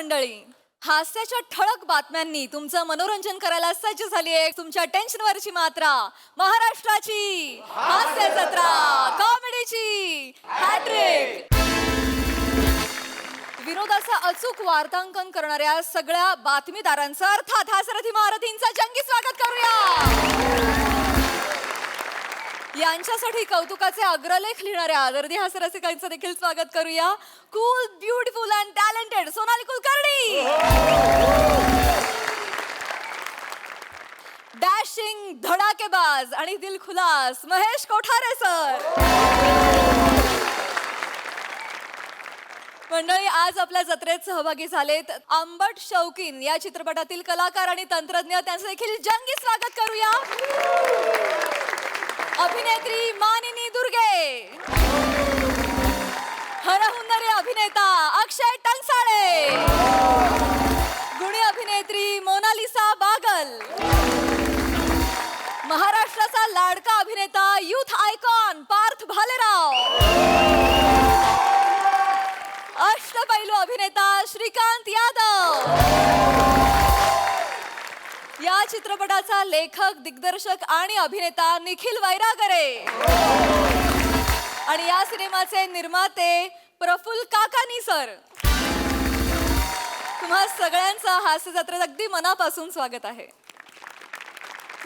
मंडळी, हास्याच्या ठळक बातम्यांनी तुमचं मनोरंजन करायला सज्ज झाली आहे तुमच्या टेन्शनवरची मात्रा, महाराष्ट्राची हास्य जत्रा, कॉमेडीची हॅट्रिक. विनोदाचं अचूक वार्तांकन करणाऱ्या सगळ्या बातमीदारांचं अर्थात हास्यरथी महारथींचं जंगी स्वागत करूया. यांच्यासाठी कौतुकाचे अग्रलेख लिहिणाऱ्या दर्दी हास्यरसिकांचं देखील स्वागत करूया. Cool, beautiful and talented Sonali Kulkarni. Dashing, धडाकेबाज आणि दिलखुलास महेश कोठारे सर. मंडळी, आज आपल्या जत्रेत सहभागी झालेत आंबट शौकीन या चित्रपटातील कलाकार आणि तंत्रज्ञ. त्यांचं देखील जंगी स्वागत करूया. अभिनेत्री मानिनी दुर्गे, हरहुन्नरी अभिनेता अक्षय टंगसाळे, गुणी अभिनेत्री मोनालिसा बागल, महाराष्ट्राचा लाडका अभिनेता युथ आयकॉन पार्थ भालेराव, अष्टपैलू अभिनेता श्रीकांत यादव, या चित्रपटाचा लेखक, दिग्दर्शक आणि अभिनेता निखिल वैरागरे आणि या सिनेमाचे निर्माते प्रफुल्ल काकानी सर. तुम्हा सगळ्यांचं हास्य जत्रेत अगदी मनापासून स्वागत आहे.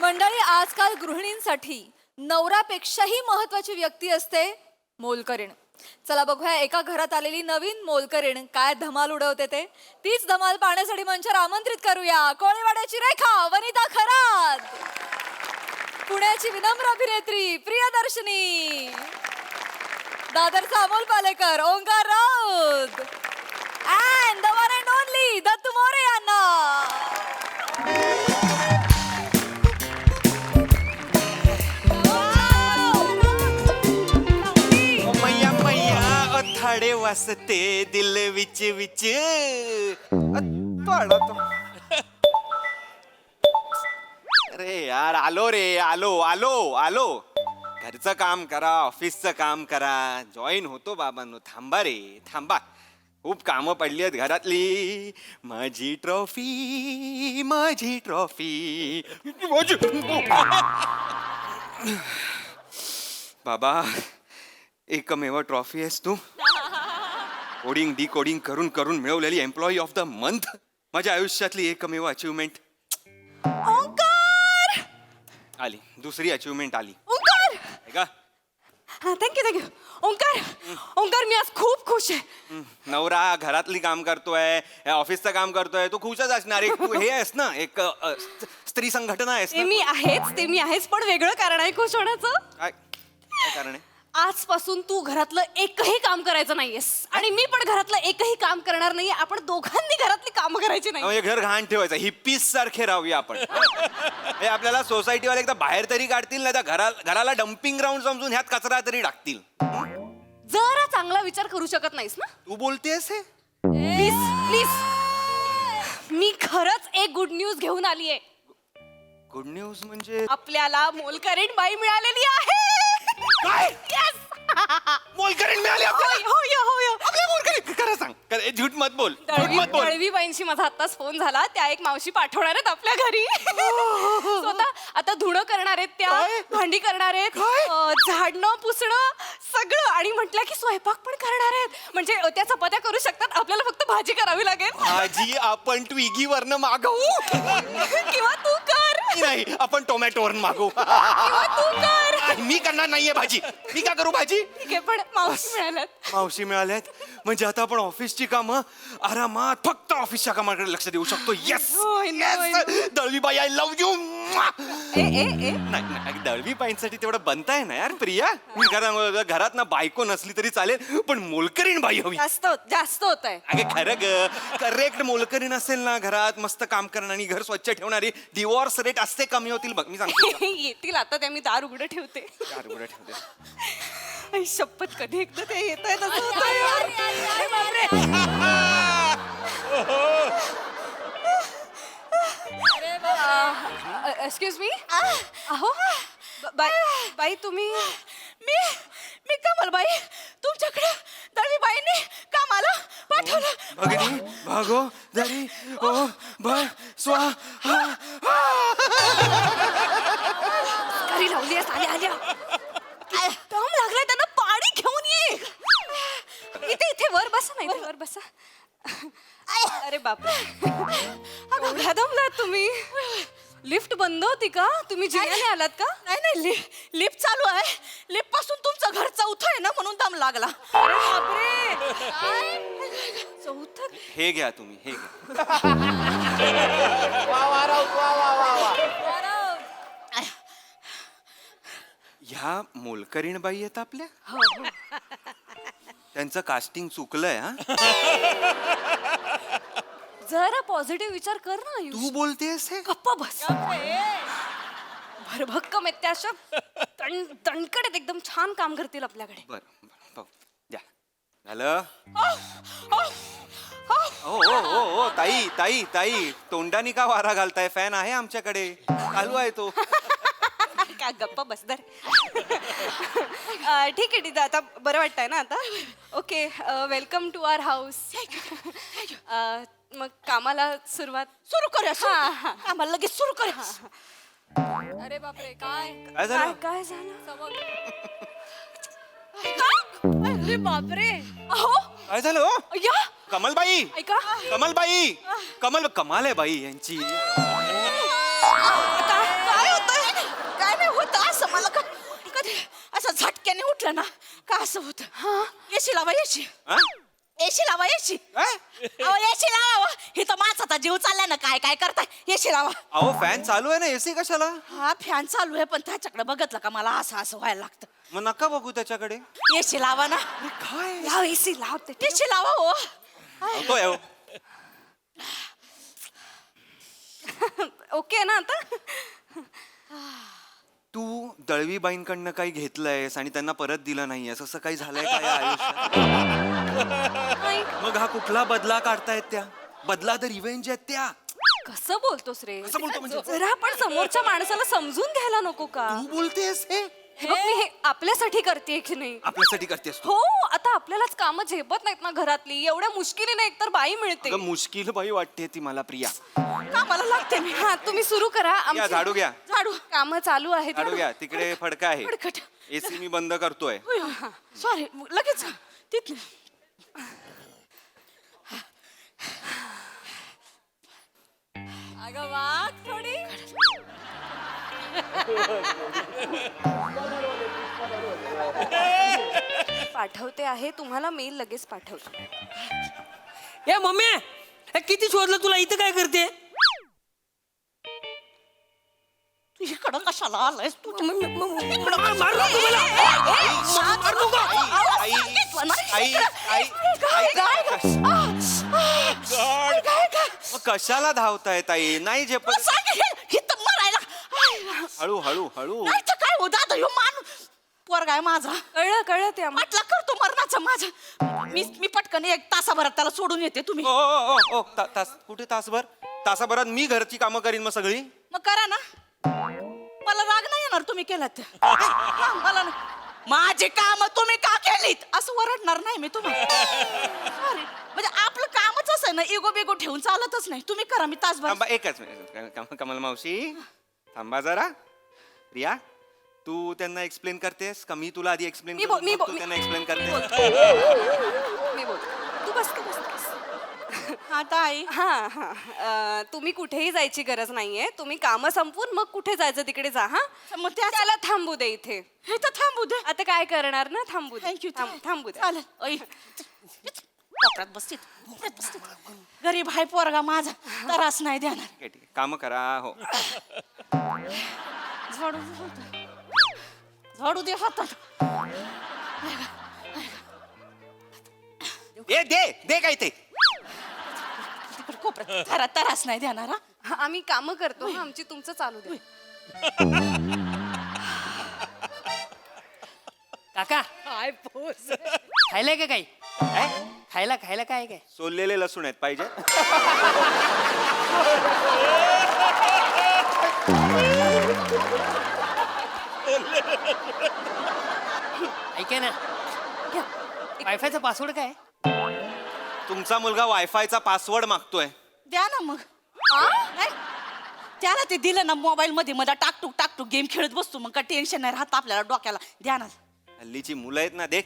मंडळी, आजकाल गृहिणींसाठी नवऱ्यापेक्षाही महत्वाची व्यक्ती असते मोलकरीण. चला बघूया एका घरात आलेली नवीन मोलकरीण काय धमाल उडवते ते. तीच धमाल पाहण्यासाठी मंचावर आमंत्रित करूया कोळीवाड्याची रेखा वनिता खरात, पुण्याची विनम्र अभिनेत्री प्रियदर्शनी, दादरचा Amol Palekar, Omkar Raut and the one and only Dattu More यांना. थाडे वासते दिल विच विच अरे यार, आलो रे, आलो आलो आलो. घरचं काम करा, ऑफिसचं काम करा, जॉईन होतो बाबांनो. थांबा रे थांबा, खूप कामं पडली आहेत घरातली. माझी ट्रॉफी, माझी ट्रॉफी. बाबा, एकमेव ट्रॉफी आहेस तू. कोडिंग डिकोडिंग करून करून मिळवलेली एम्प्लॉई ऑफ द मंथ, माझ्या आयुष्यातली एकमेव अचिव्हमेंट. ओंकार आली, दुसरी अचिव्हमेंट आली. ओंकार का थँक्यू. ओंकार ओंकार, मी आज खूप खुश आहे. नवरा घरातली काम करतोय, ऑफिसचं काम करतोय, तू खुशच असणार. एक तू हे आहेस ना, एक स्त्री संघटना आहेस ना. ते मी आहेच, पण वेगळं कारण आहे खुश होण्याचं. काय काय कारण आहे? आजपासून तू घरातलं एकही काम करायचं नाहीयेस आणि मी पण घरातलं एकही काम करणार नाहीये. आपण दोघांनी घरातली कामं करायची नाही. म्हणजे घर घाण ठेवायचं, हिप्पीस सारखे राहूया आपण. हे आपल्याला सोसायटीवाले एकदा बाहेर तरी काढतील, नाही तर घराला डम्पिंग ग्राउंड समजून ह्यात कचरा तरी टाकतील. जरा चांगला विचार करू शकत नाहीस ना तू बोलतेस हे? प्लीज प्लीज, मी खरंच एक गुड न्यूज घेऊन आलीये. गुड न्यूज म्हणजे? आपल्याला मोलकरीण बाई मिळालेली आहे. काय? Yes! मोलकरीण मिळाली आपल्याला? आपल्या मोलकरीण? खरं सांग, झूट मत बोल, झूट मत बोल. दळवीबाईंशी माझा आत्ताच फोन झाला. त्या एक मावशी पाठवणार आहेत आपल्या घरी. स्वतः आता धुणं करणार आहेत, त्या भांडी करणार आहेत, झाडणं पुसणं सगळं, आणि म्हटलं की स्वयंपाक पण करणार आहेत. म्हणजे त्या चपात्या करू शकतात, आपल्याला फक्त भाजी करावी लागेल. भाजी आपण ट्विगीवरनं मागवू किंवा तू कर. नाही, आपण टोमॅटोवरून मागवू. किंवा तू कर. मी करणार नाहीये भाजी. मी का करू भाजी? ठीक आहे, पण मावशी मिळाल्यात. मावशी मिळाल्यात म्हणजे आता आपण ऑफिसची कामं आरामात फक्त ऑफिसच्या कामाकडे लक्ष देऊ शकतो. येस येस, दळवीबाई, आय लव्ह यू. नाही, दळवीबाईंसाठी तेवढं बनताय ना यार प्रिया. घरात ना बायको नसली तरी चालेल, पण मोलकरीण बाई हवी. जास्त होत आहे. अगे खरं ग, करेक्ट मोलकरीण असेल ना घरात, मस्त काम करणारी, घर स्वच्छ ठेवणारी, डिवॉर्स रेट असते कमी होतील बघ. मी सांगतो येतील. आता त्या मी दार उघडं ठेवते. आई शपथ, कधी एकदा ते येत आहे तसं. Excuse me. अहो बाई, तुम्ही? मी कमलबाई, तुमच्याकडे दळवीबाईंनी कामाला पाठवलं. भगिनी अगोदरी ओ भ स्वाहा. घरी लावली आल्या आल्या दम लागलाय त्यांना पाणी घेऊन ये. इथे इथे वर बसा नाही वर बसा. अरे बापरे एवढा दमलात तुम्ही. लिफ्ट बंद होती का? तुम्ही जिन्याने आलात का? नाही नाही लिफ्ट चालू आहे. लिफ्ट पासून तुमचं घर चौथं आहे ना म्हणून दम लागला. अरे बापरे चौथं. हे घ्या तुम्ही हे घ्या. ह्या मोलकरीण बाई आहेत आपल्या. त्यांचं कास्टिंग चुकलंय हा. जरा पॉझिटिव्ह विचार कर ना आयुष. तू बोलतेस हे. गप्पा बस. भरभक्कम आहेत त्या अशा तणकडे एकदम छान काम करतील आपल्याकडे. बर द्या झालं. हो हो हो हो ताई ताई ताई तोंडानी का वारा घालताय? फॅन आहे आमच्याकडे चालू आहे तो. काय गप्पा बस दर. ठीक आहे ठीक आता बरं वाटतंय ना आता. Okay welcome to our house. मग कामाला सुरुवात सुरू करूया हा, हा. आम्हाला लगेच सुरू करूया. अरे बापरे काय काय झालं? काय झालं? अरे बापरे अहो काय झालं हो? या कमलबाई ऐका कमलबाई कमाल आहे बाई यांची. काय होतंय? काय नाही होत असं मला कधी असं झटक्याने उठलं ना का असं होत. एसी लावा एसी. हा? एसी लावा एसी. काय? एसी लावा. हे तर माझा जीव चाललाय ना. काय काय करताय? एसी लावा. अहो फॅन चालू आहे ना एसी कशाला? हा फॅन चालू आहे पण त्याच्याकडे बघितलं का मला असं असं व्हायला लागतं. मग नका बघू त्याच्याकडे. एसी लावा ना. काय लाव एसी लाव ते एसी लावा हो. होतोय हो. ओके ना आता. तू दळवीबाईंकडनं काही घेतलंयस आणि त्यांना परत दिलं नाहीयेस असं काही झालंय का या आयुष्यात? नाही. मग हा कुठला बदला काढतायत त्या? बदला द रिव्हेंज आहेत त्या. कसं बोलतोस रे? कसं बोलतो म्हणजे? जरा पण समोरच्या माणसाला समजून घ्यायला नको का? तू बोलतेस हे हे बघ, मी हे आपल्यासाठी करते की नाही. आपल्यासाठी करतेस तू. हो आता आपल्यालाच कामं झेपत नाहीत ना घरातली. एवढ्या मुश्किलीने एकतर बाई मिळते. अगं मुश्किल बाई वाटते ती मला प्रिया. कामाला लागते मी. हा तुम्ही सुरू करा. घ्या आमची झाडू घ्या. झाडू. कामं चालू आहेत. झाडू घ्या तिकडे फडका आहे. फडकट. एसी मी बंद करतोय. सॉरी लगेच तिथलं. अगं वाघ थोडी. पाठवते आहे तुम्हाला मेल लगेच पाठवते. ए मम्मी हे किती शोधलं तुला इथं काय करते? तू इकडं कशाला आलायस तू? मारू नको मला. मारू नको. आई आई आई मग कशाला धावताय ताई? नाही जे पण हळू हळू हळू. नाही तर काय हो दादा ह्यो माणूस पोरगा आहे माझा. कळलं कळलं ते आम्हाला. म्हटलं करतो मरणाचं माझं. मी पटकन एक तासाभरात त्याला सोडून येते. तुम्ही ओ ओ ओ तास कुठे तासभर? तासाभरात मी घरची कामं करीन मग सगळी. मग करा ना. मला राग नाही येणार तुम्ही केलं तर. हा, मला ना- माझी काम तुम्ही का केलीत असं वरडणार नाही मी तुम्हाला. Sorry. म्हणजे आपलं कामच असं आहे ना. इगो बिगो ठेवून चालतच नाही. तुम्ही करा मी तासभर. थांबा एकच मिनिट. कमल मावशी थांबा जरा. प्रिया तू त्यांना एक्सप्लेन करतेस का मी तुला आधी एक्सप्लेन मी बोल- मी तू बोल- त्यांना एक्सप्लेन करते? मी बोलते. तू बस तू बस तू बस. हा ताई. हा हा तुम्ही कुठेही जायची गरज नाहीये. तुम्ही कामं संपवून मग कुठे जायचं तिकडे जा. हा मग त्याच त्याला थांबू दे इथे. हे तर थांबू दे. आता काय करणार ना. थांबू दे. थँक्यू थांबू दे. चालेल. ऐ, कोपऱ्यात बसतीत. कोपऱ्यात बसतीत. गरीब हाय पोरगा माझा. त्रास नाही देणार. ठीक आहे, ठीक आहे. कामं करा हो. झाडू झाडू दे हातात. दे दे दे काय ते. तिकडे कोपऱ्यात त्रास नाही देणार. हा हा, आम्ही कामं करतो हा, आमची तुमचं चालू दे. काका खायला का काही? खायला खायला काय काय? सोललेले लसूण आहेत पाहिजे. ऐका ना वायफायचा पासवर्ड काय? तुमचा मुलगा वायफायचा पासवर्ड मागतोय. द्या ना मग. नाही, त्याला ते दिलं ना मोबाईल मध्ये मला टाकटूक गेम खेळत बसतो, मग काय टेन्शन नाही राहत आपल्याला डोक्याला. द्या ना. हल्लीची मुलं आहेत ना, देख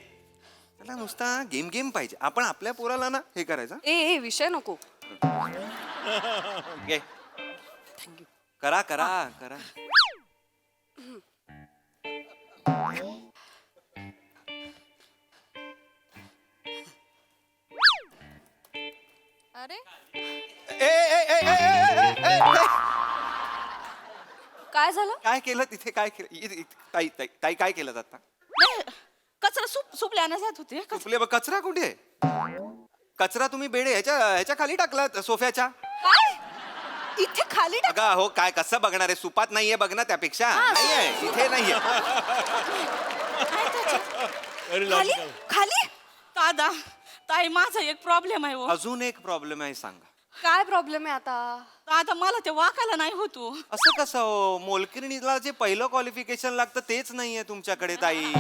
त्याला नुसता गेम पाहिजे. आपण आपल्या पोराला ना हे करायचं. ए विषय नको. घे. करा करा करा. अरे ए, ए, ए, ए, ए, ए, ए, काय झालं? काय केलं तिथे? काय केलं? ताई ताई ताई काय केलं आता? नाही, कचरा सुपले आणत जात होते. तुपले बघ, कचरा कुठे आहे? कचरा तुम्ही बेडे ह्याच्या खाली टाकला सोफ्याच्या. काय इथे खाली टाक. अगं हो, काय कसं बघणार आहे? सुपात नाहीये बघ ना, त्यापेक्षा नाहीये इथे नाहीये. खाली खाली. दादा ताई माझा एक प्रॉब्लेम आहे हो. अजून एक प्रॉब्लेम आहे, सांगा. काय प्रॉब्लेम आहे आता? दादा मला ते वाकायला नाही होतो. असं कसं हो? मोलकिरणीला जे पहिलं क्वालिफिकेशन लागतं तेच नाहीये तुमच्याकडे ताई.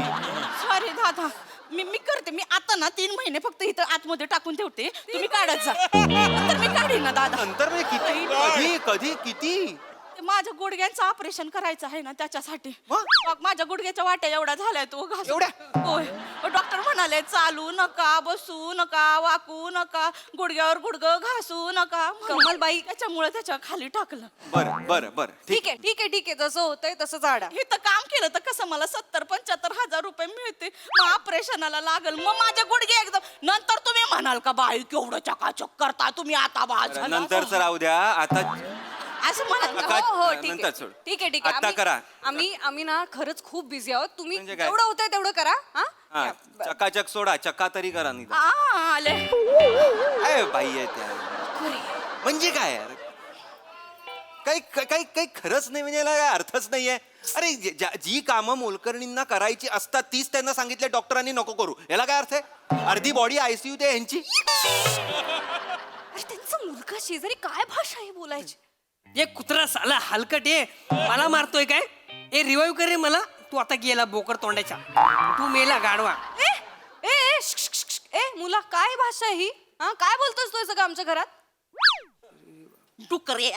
सॉरी दादा, मी करते. मी आता ना 3 महिने फक्त इथं आतमध्ये टाकून ठेवते, तुम्ही काढत जा. नंतर मी काढीन ना दादा. नंतर म्हणजे किती? कधी कधी किती? ते माझ्या गुडघ्यांचं ऑपरेशन करायचं आहे ना, त्याच्यासाठी. मग? मग माझ्या गुडघ्याच्या वाट्या एवढा झालाय तो घास. एवढ्या? होय. डॉक्टर म्हणाले चालू नका, बसू नका, वाकू नका, गुडघ्यावर गुडघं घासू नका. कमलबाई. त्याच्यामुळे त्याच्या खाली टाकलं. बरं बरं बरं, ठीक आहे जसं होतंय तसं झाडा. इथं काम केलं तर कसं मला 70-75 हजार रुपये मिळते. मग ऑपरेशनाला लागल, मग माझे गुडघे एकदम. नंतर तुम्ही म्हणाल का बाई केवढं चकाचक करता तुम्ही आता बरं, नंतरच राहू द्या. आता असं म्हणाल का? काय- हो ठीक नंतर सोड. आहे. ठीक आहे आता आम्ही- करा. आम्ही ना खरंच खूप बिझी आहोत. तुम्ही म्हणजे काय? जेवढं होतंय तेवढं करा. हा, हा चकाचक सोडा, चक्का तरी करा निदान. आले. काय बाई आहे त्या? म्हणजे काय यार? काही काही काही खरंच नाही, म्हणजे याला काय अर्थच नाहीये. अरे जी कामं मोलकरणींना करायची असतात तीच त्यांना सांगितले डॉक्टरांनी नको करू, याला काय अर्थ आहे? अर्धी बॉडी आयसीयू ते यांची. अरे त्यांचा मुलगा शेजारी काय भाषा आहे बोलायची? ये कुत्रा साला हलकट आहे, मला मारतोय काय? ए रिवाईव्ह कर रे मला. तू आता गेला बोकर तोंडाच्या, तू मेला गाडवा. ए ए ए, श्श, श्श, श्श, ए मुला काय भाषा आहे ही? हा काय बोलतोस तू सगळं आमच्या घरात? डुकरे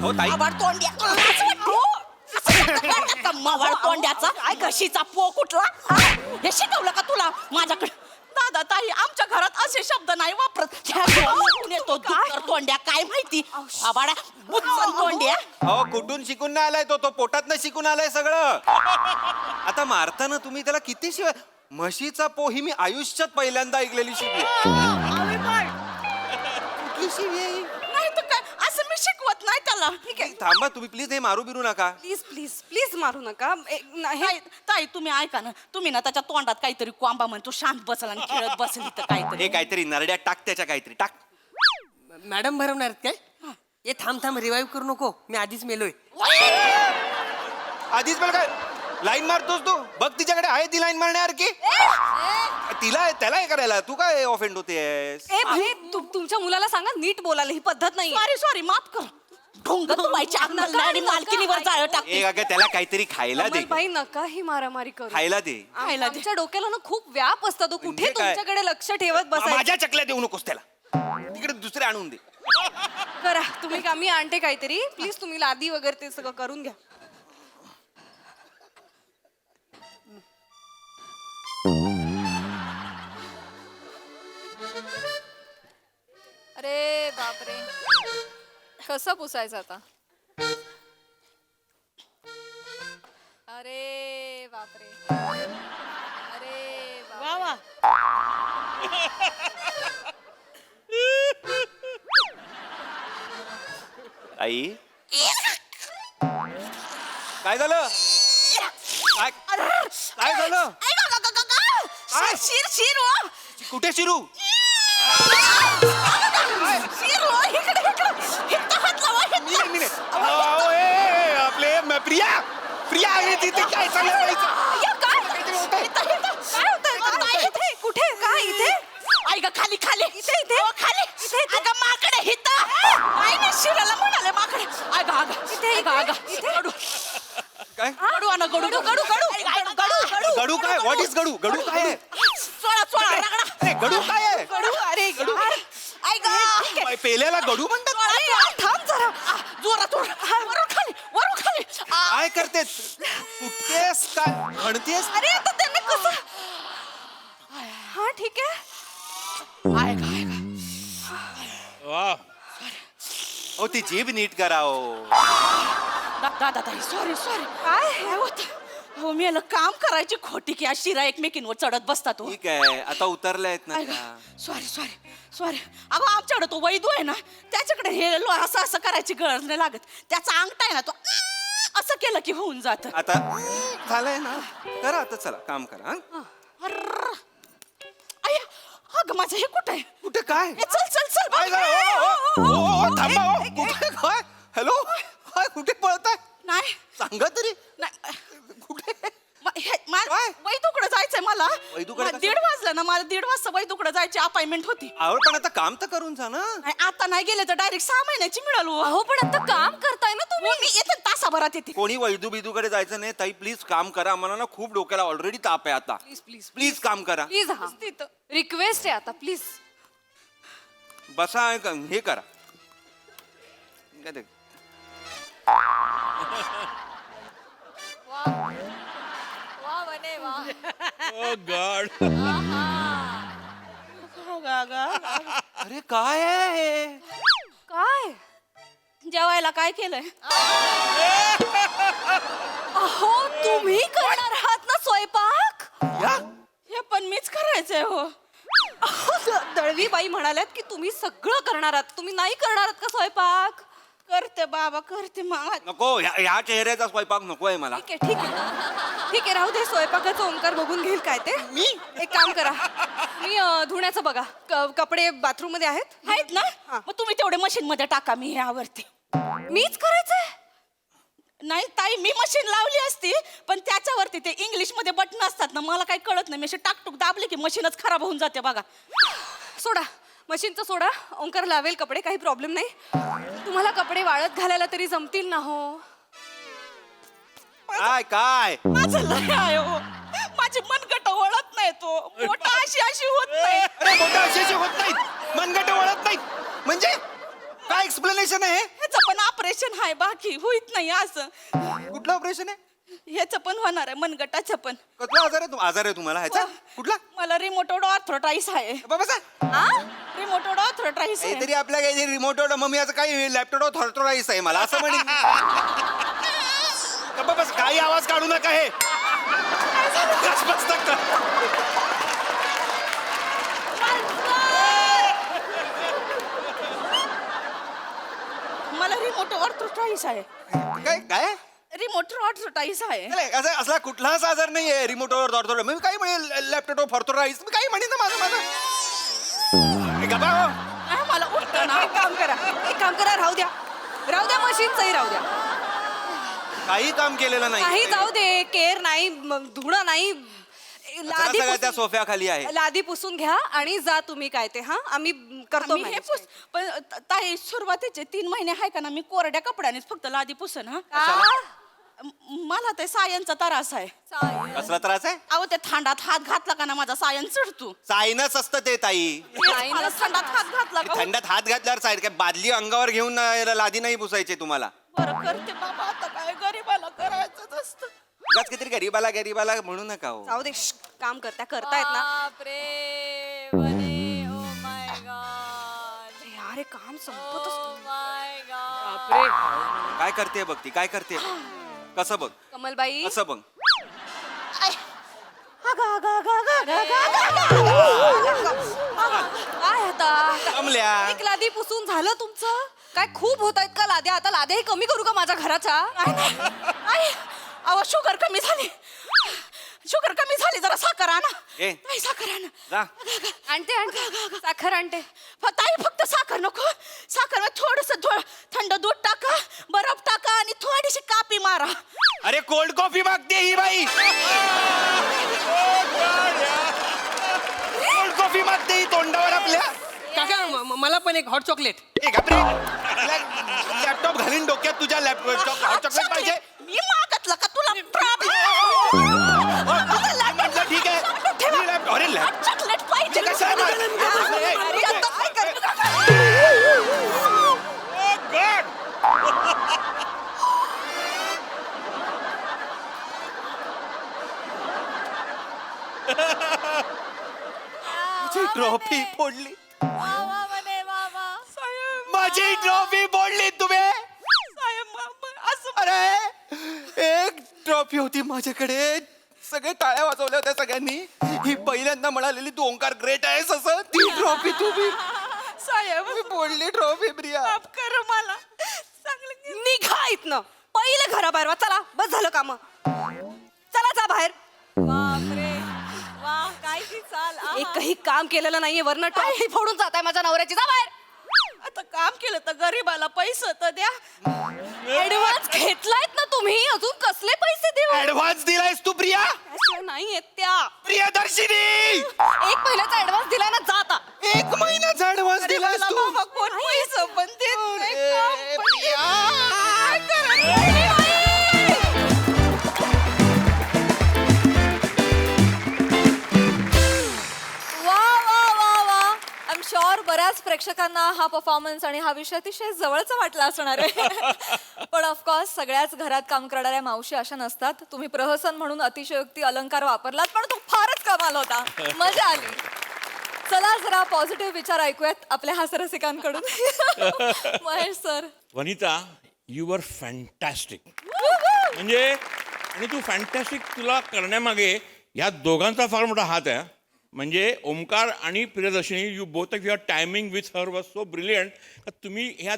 हो ताई, मावळ तोंड्या. मावळ तोंड्याचा काय घशीचा पो कुठला? हे शिकवलं का तुला माझ्याकडे? दादा ताई आमच्या घरात असे शब्द नाही वापरत. येतो डुक्कर तोंड्या, काय माहिती? आबाडा बुच्चन तोंड्या. अहो कुठून शिकून नाही आलाय तो पोटात शिकून आलाय सगळं. आता मारताना तुम्ही त्याला किती शिवाय. म्हशीचा पो ही मी आयुष्यात पहिल्यांदा ऐकलेली शिवी. कुठली शिवी आहे ही? नाही तर काय, असं मी शिकवत नाही त्याला. ठीक आहे थांबा तुम्ही प्लीज, हे मारू बिरू नका. प्लीज प्लीज प्लीज मारू नका. ताई ताई, तुम्ही ऐका ना, तुम्ही ना त्याच्या तोंडात काहीतरी कोंबा म्हणतो, शांत बसल आणि खेळत बसली तर काहीतरी. हे काहीतरी नरड्यात टाक, त्याच्या काहीतरी टाक. मॅडम भरवणार आहेत काय? ये थांब रिवाईव्ह करू नको, मी आधीच मेलोय. आधीच मला काय लाईन मारतोस तू? बघ तिच्याकडे आहे ती लाईन मारण्यासारखी. तिला त्याला हे करायला तू काय ऑफेंड होतेस? ए भाई तुमच्या मुलाला सांगा नीट बोलायला, ही पद्धत नाही. सॉरी माफ कर. ढोंग तुम्हाच्या आणि मालकिनीवर जाळं टाक. ए अगं त्याला काहीतरी खायला दे. भाई नका ही मारामारी करू. खायला दे. खायला दे. आमच्या डोक्याला ना खूप व्याप असतो. तो कुठे म्हणजे काय? तुमच्याकडे लक्ष ठेवत बसायचं. माझ्या चकल्या देऊ नकोस त्याला. तिकडे दुसरे आणून दे. करा तुम्ही, आम्ही आणते काहीतरी. प्लीज तुम्ही लादी वगैरे ते सगळं करून घ्या. अरे बापरे, कसं पुसायचं आता? अरे बापरे, अरे बापरे. वा वा. आई काय झालं? काय झालं? काय? शिर हो. कुठे शिरू? शिर हो, इकडे इथं हात लावा, इथं. अहो, आपले प्रिया आहे तिथे. काय चाललं बाईचं? या काय? काय होतंय? इथे कुठे? काय इथे? ऐका खाली इथे खाली अगं माकडे हिथं. आई ना शिराला म्हणाले माकडे. अगं इथे काय गडू आणा, गडू गडू काय? What is गडू? गडू काय आहे? चोळा रगडा. गडू काय आहे? गडू पेल्याला गडू म्हणतात? थांब जरा जोरात वरून खाली वरून खाली काय करते कुठतेस काय म्हणतेस? अरे आता त्यांना कसं हा ठीक आहे ओ ती जीभ नीट करा ओ. दादा ताई सॉरी सॉरी काय हे होत हो मी याला काम करायची खोटी की आज शिरा एकमेकींवर चढत बसतात हो ठीक आहे आता उतरल्यात ना त्या. सॉरी सॉरी सॉरी अगं आमच्याकडे तो वैदू आहे ना त्याच्याकडे हे असं असं करायची गरज नाही लागत त्याचा अंगठा आहे ना तो असं केलं की होऊन जात आता झालंय ना करा आता चला काम करा हं? अगं माझं हे कुठे आहे कुठे काय ए, चल चल चल काय बघ. झालं? ओ, थांबा ओ. कुठे काय हॅलो काय कुठे पळताय नाही सांगा तरी नाही कुठे काय? वैदूकडे जायचंय मला वैदूकडे मला कसं? 1:30 वाजलं ना मला 1:30 वाजता वैदूकडे जायची अपॉइंटमेंट होती आवड पण आता काम तर करून जा ना. नाही, आता नाही गेले तर डायरेक्ट 6 महिन्याची मिळालो अहो पण आता काम करताय ना तुम्ही मी येते तासाभरात येते कोणी वैदू बिदूकडे जायचं नाही ताई प्लीज काम करा आम्हाला ना खूप डोक्याला ऑलरेडी ताप आहे आता प्लीज प्लीज प्लीज काम करा प्लीज हा रिक्वेस्ट आहे आता प्लीज बसा हे करा काय ते? वा बने वा अरे काय आहे हे? काय जेवायला काय केलंय अहो तुम्ही करणार आहात ना स्वयंपाक या हे पण मीच करायचंय हो अहो, दळवी बाई म्हणाल्यात की तुम्ही सगळं करणार आहात तुम्ही नाही करणार आहात का स्वयंपाक करते बाबा करते मग नको ह्या चेहऱ्याचा स्वयंपाक नको आहे मला ठीक आहे ठीक आहे ठीक आहे राहू दे स्वयंपाकाचा ओंकार बघून घेईल काय ते मी एक काम करा मी धुण्याचं बघा कपडे बाथरूम मध्ये आहेत आहेत ना मग तुम्ही तेवढे मशीन मध्ये टाका मी हे आवडते मीच करायचंय नाही ताई मी मशीन लावली असती पण त्याच्यावरती ते इंग्लिश मध्ये बटन असतात ना मला काही कळत नाही मी अशी टाकटूक दाबली की मशीनच खराब होऊन जाते बघा सोडा मशीनचं सोडा ओंकार लावेल कपडे काही प्रॉब्लेम नाही तुम्हाला कपडे वाळत घालायला तरी जमतील ना हो काय काय माझं लय आहे हो माझी मनगट वळत नाही तो मोठा अशी अशी होत नाही अरे मोठा अशी होत नाहीत मनगट वळत नाहीत म्हणजे काय एक्सप्लेनेशन आहे ह्याचं पण ऑपरेशन आहे बाकी होईत नाही असं कुठलं ऑपरेशन आहे ह्याचं पण होणार आहे मनगटाचं पण कसला आजार आहे तुम्हाला ह्याचा कुठला मला रिमोटोड ऑर्थ्रायटिस आहे बाबा रिमोटोड ऑर्थरायटिस आहे काहीतरी आपल्या काही रिमोटोड मम्मी याचं काही लॅपटॉप थॉर्टोराईस आहे मला असं म्हणेन बस काही आवाज काढू नका हे बस, बस, नका. मला रिमोट ऑर्थरायटिस आहे काय काय रिमोट ऑर्थरायटिस आहे नाही, असला कुठलाच आजार नाहीये रिमोटवर थॉर्टोराईस मी काही म्हणेल लॅपटॉप थॉर्टोराईस मी काही म्हणेन ना माझं हे गप्पा हो. नाही, मला उठतं ना एक काम करा राहू द्या मशीनचंही राहू द्या काही काम केलेलं काही नाही जाऊ दे केअर नाही धुणं नाही लादी सगळं त्या पुसून- सोफ्या खाली आहे लादी पुसून घ्या आणि जा तुम्ही काय ते हा आम्ही करतो मी हे manage. पुस पण ताई सुरुवातीचे 3 महिने आहे का ना मी कोरड्या कपड्यानेच फक्त लादी पुसन हा मला ते सायनचा त्रास आहे कसला त्रास आहे अहो ते थंडात हात घातला का ना माझा सायन चढतो सायनच असतं ते ताई मला थंडात हात घातला का थंडात हात घातल्यावर साईड काय बादली अंगावर घेऊन लादी नाही पुसायची तुम्हाला बरं करते बाबा आता काय गरीबाला करायचंच असतं उगाच काहीतरी गरीबाला म्हणू नका हो जाऊ दे काम करतायत ना बापरे बने ओ माय गॉड अरे यार हे काम संपतच ओ नाही. माय गॉड काय करते बघ ती काय करते कसं बघ कमलबाई कसं बघ काय आता कमल्या एक लादी पुसून झालं तुमचं काय खूप होत आहेत का लाद्या आता लाद्याही कमी करू का माझ्या घराच्या अहो शुगर कमी झाली जरा साखर आणा ए. नाही साखर आणा जा आणते साखर आणते ताई फक्त साखर नको साखर थोडस थंड दूध टाका बर्फ टाका आणि थोडीशी कापी मारा अरे कोल्ड कॉफी मागते ही बाई कोल्ड कॉफी मागते ही तोंडावर आपल्या काका मला पण एक हॉट चॉकलेट लॅपटॉप घालीन डोक्यात तुझ्या लॅपटॉप हॉट चॉकलेट पाहिजे मी मागतलं का तुला म्हटलं ठीक आहे अरे लॅप चॉकलेट पाहिजे कशाला? अरे, आता काय करतो? माझी ट्रॉफी फोडली, वा वा म्हणे वा वा. माझी ट्रॉफी फोडली तुम्ही. साहेब असं अरे एक ट्रॉफी होती माझ्याकडे, सगळे टाळ्या वाजवल्या होत्या सगळ्यांनी. ही पहिल्यांदा म्हणालेली तू ओंकार ग्रेट आहेस असं, ती ट्रॉफी तुम्ही साहेब फोडली. ट्रॉफी प्रिया. माफ कर मला. चांगलं निघा इथनं, पहिले घराबाहेर वा. चला, बस झालं काम. चला जा बाहेर. बापरे वा काय ती चाल. आहा. एकही काम केलेलं नाहीये, वरनं ट्रॉफी फोडून जात आहे माझ्या नवऱ्याची. जा बाहेर. आता काम केलं तर गरीबाला पैसे तर द्या. ऍडव्हान्स घेतलायत ना तुम्ही, अजून कसले पैसे देऊ? ऍडव्हान्स दिलायस तू प्रिया. अशा नाहीयेत त्या. प्रियदर्शिनी, एक महिन्याचा ऍडव्हान्स दिलाय ना, जा आता. 1 महिन्याचा ऍडव्हान्स दिलायस मला तू. बाबा कोण पैसे पण देत नाही, काम अरे पण देत प्रिया. नाही. वा वा वा वा. आय एम शुअर बऱ्याच प्रेक्षकांना हा परफॉर्मन्स आणि हा विषय अतिशय जवळचा वाटला असणार आहे. पण ऑफकोर्स सगळ्याच घरात काम करणाऱ्या मावशी अशा नसतात. तुम्ही प्रहसन म्हणून अतिशयोक्ती अलंकार वापरलात, पण तो फारच कमाल होता. मजा आली. चला जरा पॉझिटिव्ह विचार ऐकूयात आपल्या हास्यरसिकांकडून. Mahesh sir. Vanita, you were fantastic. म्हणजे आणि तू फॅन्टॅस्टिक तुला करण्यामागे ह्या दोघांचा फार मोठा हात आहे. म्हणजे ओमकार आणि Priyadarshini, you both of your timing with her was so brilliant का तुम्ही ह्यात.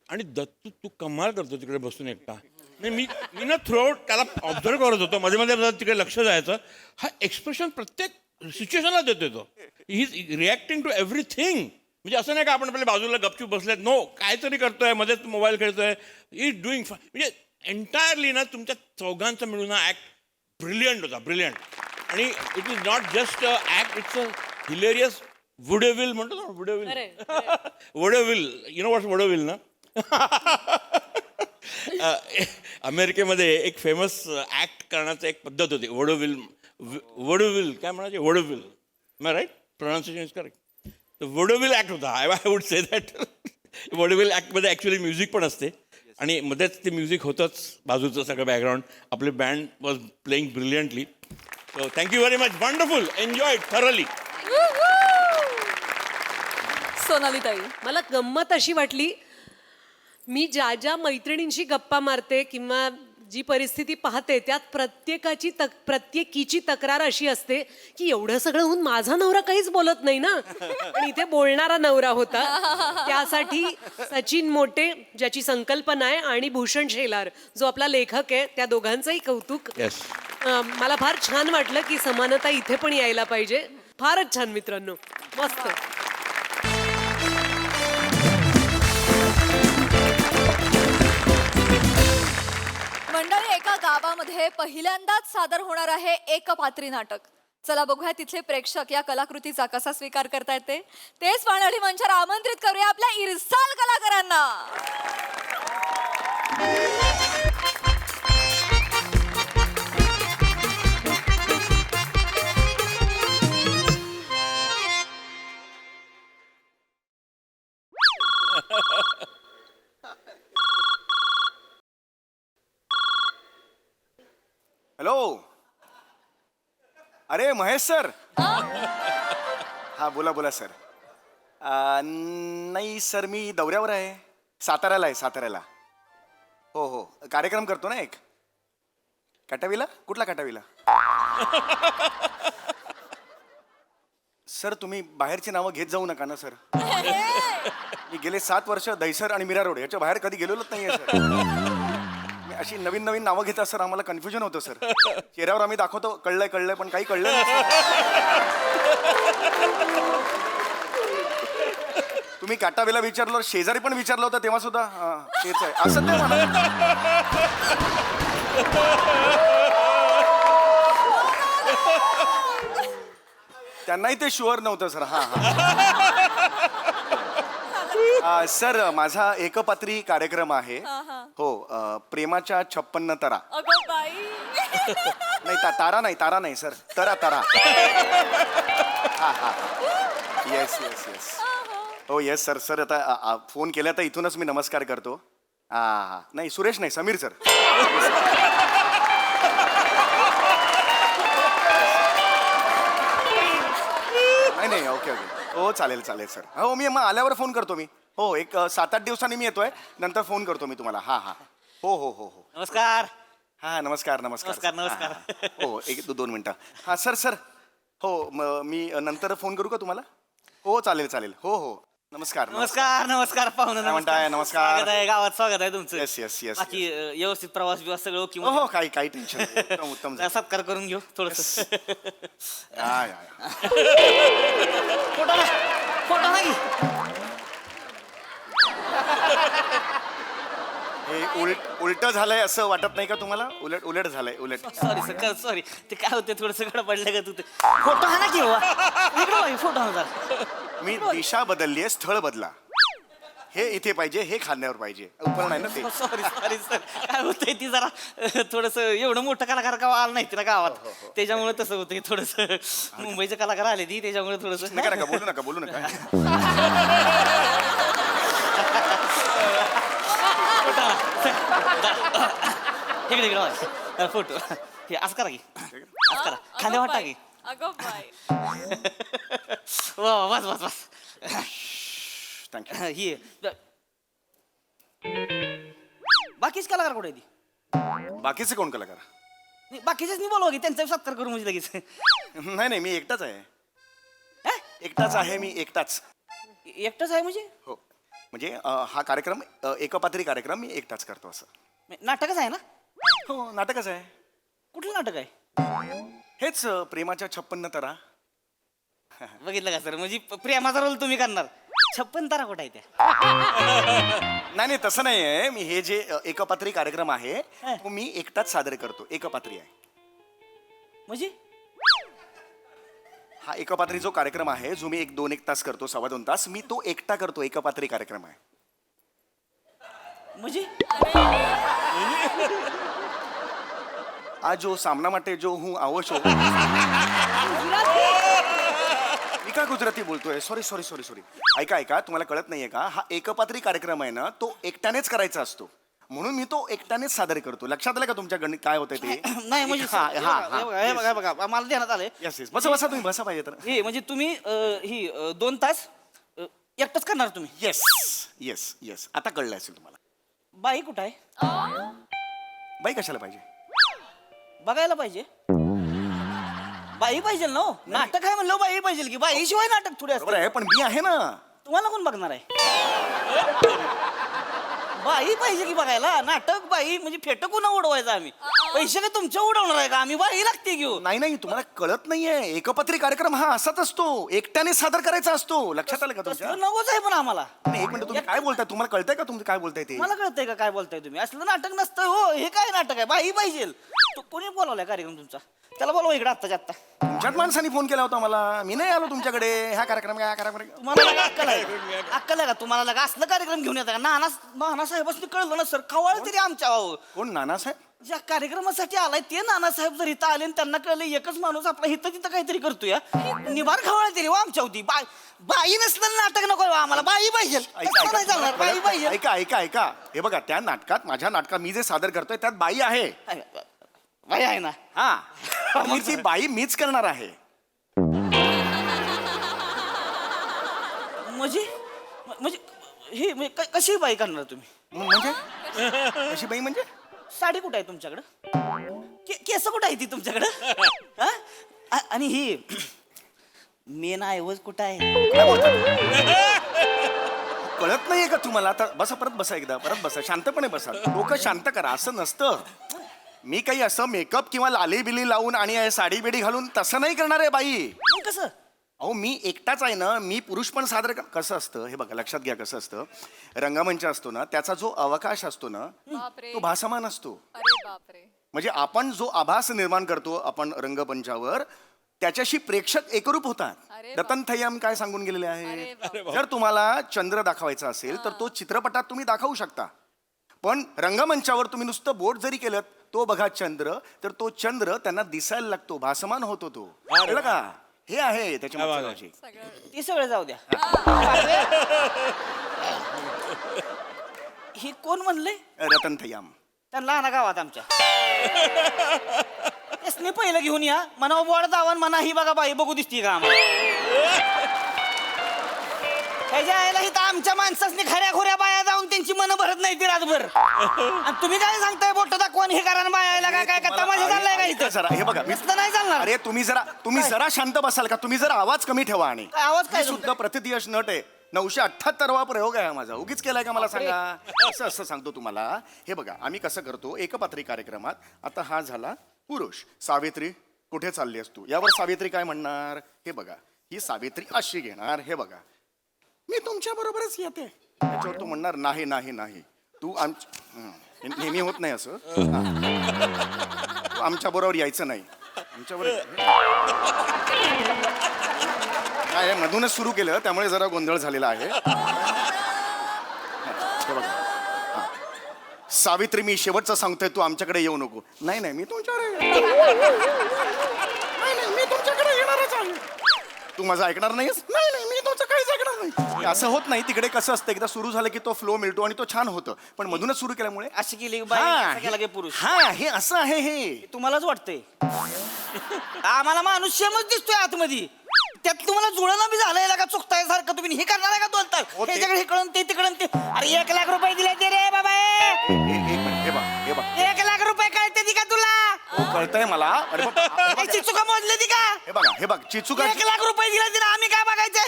आणि दत्तू तू कमाल करतो तिकडे बसून एकटा. नाही मी ना थ्रूआउट त्याला ऑब्झर्व करत होतो, मध्ये मध्ये तिकडे लक्ष जायचं. हा एक्सप्रेशन प्रत्येक सिच्युएशनला देतो तो. He is reacting to everything. म्हणजे असं नाही का आपण आपल्या बाजूला गपचूप बसलेत. नो, काहीतरी करतोय, मध्येच मोबाईल खेळतोय. इज डुईंग म्हणजे एंटायरली ना तुमच्या चौघांचा मिळून हा ॲक्ट ब्रिलियंट होता, ब्रिलियंट. आणि it is not just a act, it's a hilarious vaudeville म्हणतो ना, वुडेविल. वुडेविल, यु नो व्हॉट्स वुडेविल ना. अमेरिकेमध्ये एक फेमस ॲक्ट करण्याचं एक पद्धत होती, वुडेविल. वुडेविल काय म्हणायचे, vaudeville. My right, pronunciation is correct. तर वुडेविल ॲक्ट होता. I would say that. Vaudeville ॲक्टमध्ये ॲक्च्युली म्युझिक पण असते आणि मध्येच ते म्युझिक होतंच, बाजूचं सगळं बॅकग्राऊंड. आपले band was playing brilliantly. So thank you very much. Wonderful, enjoy thoroughly. Sonali ताई. मला गंमत अशी वाटली, मी ज्या ज्या मैत्रिणींशी गप्पा मारते किंवा जी परिस्थिती पाहते त्यात प्रत्येकीची तक्रार अशी असते की एवढं सगळं होऊन माझा नवरा काहीच बोलत नाही ना. पण इथे बोलणारा नवरा होता. त्यासाठी सचिन मोटे ज्याची संकल्पना आहे आणि भूषण शेलार जो आपला लेखक आहे, त्या दोघांचंही कौतुक. येस. मला फार छान वाटलं की समानता इथे पण यायला पाहिजे. फारच छान मित्रांनो, मस्त. मंडळी, एका गावामध्ये पहिल्यांदाच सादर होणार आहे एकपात्री नाटक. चला बघूया तिथले प्रेक्षक या कलाकृतीचा कसा स्वीकार करतायत तेच पाहण्यासाठी मंचावर आमंत्रित करूया आपल्या इरसाल कलाकारांना. हॅलो. अरे महेश सर. हा बोला बोला सर. नाही सर, मी दौऱ्यावर आहे. साताऱ्याला आहे, साताऱ्याला. हो हो, कार्यक्रम करतो ना एक. काटावीला. कुठला काटावीला? सर तुम्ही बाहेरची नावं घेत जाऊ नका ना सर. मी गेले 7 वर्ष दहिसर आणि मीरा रोड याच्या बाहेर कधी गेलेलोच नाहीये सर. अशी नवीन नवीन नावं घेतात सर, आम्हाला कन्फ्युजन होतं सर. चेहऱ्यावर आम्ही दाखवतो कळलंय कळलंय, पण काही कळलं नाही. तुम्ही काटावेला विचारलं, शेजारी पण विचारलं होतं तेव्हा सुद्धा तेच आहे असं ते म्हणा. त्यांनाही ते शुअर नव्हतं सर. हा हा सर, माझा एकपात्री कार्यक्रम आहे. हो, प्रेमाच्या 56 तरा. अगं बाई. नाही तारा नाही सर, तरा तरा. हा हा, येस येस येस. हो येस सर. सर आता फोन केला तर इथूनच मी नमस्कार करतो. हा हा, नाही सुरेश नाही, समीर सर. हो चालेल चालेल सर. हो मी मग आल्यावर फोन करतो मी. हो एक 7-8 दिवसांनी मी येतोय, नंतर फोन करतो मी तुम्हाला. हा हा हो हो हो हो. नमस्कार. हा नमस्कार नमस्कार नमस्कार, हा, नमस्कार. हा. हो 1-2 मिनटं. हा सर सर हो मी नंतर फोन करू का तुम्हाला? हो चालेल चालेल. हो हो नमस्कार नमस्कार नमस्कार पाहुणं. काय म्हणताय? नमस्कार. स्वागत आहे गावात, स्वागत आहे तुमचं. Yes yes yes. बाकी व्यवस्थित प्रवास बिवास सगळं ओके हो हो काही टेन्शन नाही. उत्तम उत्तम झालं. सत्कार करून घेऊ थोडस. या, या, या. फोटो ना, फोटो नाही. हे उलट झालंय असं वाटत नाही का तुम्हाला? उलट उलट झालंय उलट. Sorry sir, sorry. ते काय होते थोडस गडबडलं का तू ते. फोटो हा ना की हो. इकडं फोटो हा जरा. मी दिशा बदलली आहे, स्थळ बदला. हे इथे पाहिजे, हे खांद्यावर पाहिजे. उपल नाही ना ते. Sorry sorry sir. काय होतंय ती जरा थोडस एवढं मोठं कलाकार गाव आलं नाही ना गावात, त्याच्यामुळे तसं होतंय थोडस. मुंबईचे कलाकार आले ती त्याच्यामुळे थोडस. नका नका बोलू नका बोलू नका. इकडे इकडे फोटो हे असं करा की, असं करा खांद्यावर टाका की. अगं बाय. वा वा, बस बस बस. थँक्यू. ही बाकीच कलाकार कुठे आहे ती? बाकीचे कोण कलाकार? नाही, बाकीचेच नाही बोलवा की, त्यांचा सत्कार करू म्हणजे लगेच. नाही नाही मी एकटाच आहे. हा? एकटाच आहे मी एकटाच. एकटाच आहे म्हणजे हो म्हणजे हा कार्यक्रम एकपात्री कार्यक्रम मी एकटाच करतो असं. नाटकच आहे ना? हो नाटकच आहे. कुठलं नाटक आहे? हेच प्रेमाच्या 56 तरा. बघितलं का सर, म्हणजे प्रेमाचा रोल तुम्ही करणार. 56 तारा कुठे आहे त्या? नाही नाही तसं नाही आहे. मी हे जे एकपात्री कार्यक्रम आहे तो मी एकटाच सादर करतो. एकपात्री आहे म्हणजे हा. एकपात्री जो कार्यक्रम आहे जो मी 1 तास करतो, 2.25 तास, मी तो एकटा करतो. एकपात्री कार्यक्रम आहे. म्हणजे आज जो सामना માટે जो હું આવો છો. मी काय गुजराती बोलतोय? Sorry sorry sorry sorry. ऐका ऐका, तुम्हाला कळत नाहीये का? हा एकपात्री कार्यक्रम आहे ना, तो एकट्यानेच करायचा असतो, म्हणून मी तो एकट्यानेच सादर करतो. लक्षात आलं का तुमच्या गणित काय होतंय ते? नाही म्हणजे हा, हे हा, बघा, हे बघा, हा. हे बघा, हे बघा, मला ध्यानात आलंय. Yes yes. बसा बसा तुम्ही बसा पाहिजे तर. हे म्हणजे तुम्ही ही 2 तास एकटाच करणार तुम्ही? Yes yes yes. आता कळलं असेल तुम्हाला. बाई कुठं आहे? बाई कशाला पाहिजे? बघायला पाहिजे. बाई पाहिजे ना हो. नाटक आहे म्हणलं बाई पाहिजे की, बाई शिवाय नाटक थोडे बरोबर असते. आहे पण मी आहे ना. तुम्हाला कोण बघणार आहे? बाई पाहिजे की बघायला. नाटक बाई म्हणजे फेट कोणा उडवायचं आम्ही? पैसे काय तुमच्या उडवणार आहे का? आम्ही बाई लागते घेऊ. नाही नाही तुम्हाला कळत नाहीये. एकपात्री कार्यक्रम हा असाच असतो, एकट्याने सादर करायचा असतो. लक्षात आलं का तुमच्या? तसलं नकोच आहे पण आम्हाला. नाही, एक मिनिट. तुम्ही काय बोलताय? तुम्हाला कळतंय का तुम्ही काय बोलताय ते? मला कळतंय का काय बोलताय तुम्ही? असलं नाटक नसतं हो. हे काय नाटक आहे? बाई पाहिजे. तो कोणी बोलावलाय कार्यक्रम तुमचा? त्याला बोलवा इकडे आत्ताच्या आत्ता. तुमच्याच माणसाने फोन केला होता मला. मी नाही आलो तुमच्याकडे. ह्या कार्यक्रम तुम्हाला लगा अक्कल आहे? अक्कल आहे का तुम्हाला? लगा असलं कार्यक्रम घेऊन येतात का? नानासाहेबांनी कळलं ना सर, खवळ तरी आमच्या कोण? नानासाहेब? ज्या कार्यक्रमासाठी आलाय ते नानासाहेब जर इथं आले आणि त्यांना कळलं एकच माणूस आपला इथं तिथं काहीतरी करतोय, निभार खवळ तरी हो आमच्या होती. बाई नसलं नाटक नको हो आम्हाला. बाई पाहिजे. कसं नाही चालणार? बाई पाहिजे. ऐका ऐका ऐका. हे बघा त्या नाटकात, माझ्या नाटकात मी जे सादर करतोय त्यात बाई आहे. बाई आहे ना? हा. आणि ती बाई मीच करणार आहे. म्हणजे म्हणजे ही म्हणजे कशी बाई करणार तुम्ही? म्हणजे अशी बाई म्हणजे? साडी कुठं आहे तुमच्याकडं? केस कुठं आहे ती तुमच्याकडं? हा? आणि ही मेन ऐवज कुठं आहे? काय बोलता? कळत नाहीये का तुम्हाला? आता बसा, परत बसा, एकदा परत बसा, शांतपणे बसा. डोकं शांत करा. असं नसतं. मी काही असं मेकअप किंवा लाली बिली लावून आणि साडी बिडी घालून तसं नाही करणार आहे बाई. मग कसं? अहो मी एकटाच आहे ना. मी पुरुष पण सादर कसं असतं हे बघा, लक्षात घ्या. कसं असतं, रंगमंच असतो ना, त्याचा जो अवकाश असतो ना बापरे. तो भासमान असतो. अरे बापरे. म्हणजे आपण जो आभास निर्माण करतो आपण रंगमंचावर, त्याच्याशी प्रेक्षक एकरूप होतात. अरे रतन थय्यम काय सांगून गेलेले अरे आहे? बापरे. जर तुम्हाला चंद्र दाखवायचा असेल तर तो चित्रपटात तुम्ही दाखवू शकता, पण रंगमंचावर तुम्ही नुसतं बोट जरी केलं, तो बघा चंद्र, तर तो चंद्र त्यांना दिसायला लागतो, भासमान होतो तो. कळलं का? हे आहे त्याच्या मागची लॉजिक. ती सगळं जाऊ द्या. ही कोण म्हणले? रतन थय्यम. त्यांना आणा गावात आमच्या. यसने पहिलं घेऊन या. म्हणा बोर्ड दावा म्हणा ही बघा बाई बघू दिसती का आम्हाला? त्याच्या आईला इथं आमच्या माणसासनी खऱ्या खोऱ्या बाया जाऊन त्यांची मनं भरत नाही ती रातभर आणि तुम्ही काय सांगताय बोट दाखवून हे करा बायाला काय तमाशा चाललाय का इथं जरा हे बघा नुसतं नाही चालणार अरे तुम्ही जरा शांत बसाल का तुम्ही जरा आवाज कमी ठेवा आणि काय आवाज काय मी सुद्धा प्रतिदिवस नट आहे 978वा प्रयोग आहे हा माझा उगीच केलाय का मला सांगा असं सांगतो तुम्हाला हे बघा आम्ही कसं करतो एकपात्री कार्यक्रमात आता हा झाला पुरुष सावित्री कुठे चालली असतो यावर सावित्री काय म्हणणार हे बघा ही सावित्री अशी घेणार हे बघा मी तुमच्या बरोबरच येते त्याच्यावर तू म्हणणार नाही नाही नाही तू हे नेहमी होत नाही असं तू आमच्या बरोबर यायचं नाही काय मधूनच सुरू केलं त्यामुळे जरा गोंधळ झालेला आहे हे बघा. हा. सावित्री मी शेवटचं सांगतोय तू आमच्याकडे येऊ नको नाही नाही मी तुमच्याकडे येणारच आहे तू माझं ऐकणार नाहीस नाही नाही मी तुमचं काहीच ऐकणार नाही असं होत नाही तिकडे कसं असतं एकदा सुरू झालं की तो फ्लो मिळतो आणि तो छान होतं पण मधूनच सुरू केल्यामुळे अशी केली हा, बाई केला की पुरुष हा हे असं आहे हे तुम्हालाच वाटतंय आम्हाला माणूस शेमच दिसतोय आतमध्ये त्यात तुम्हाला जुळणं बी झालंय का चुकताय सारखं तुम्ही हे करणार आहे का 2 तास हो, ते- त्याच्याकडे हे कळून ते तिकडून ते अरे 1 लाख रुपये दिले ते रे बाबा एक मिनिट, हे बघ 1 लाख रुपये कळते ती का तुला हो कळतंय मला अरे बाबा, हे चुका मोजले ती का हे बघ चिचुका 1 लाख रुपये दिले तिला आम्ही काय बघायचंय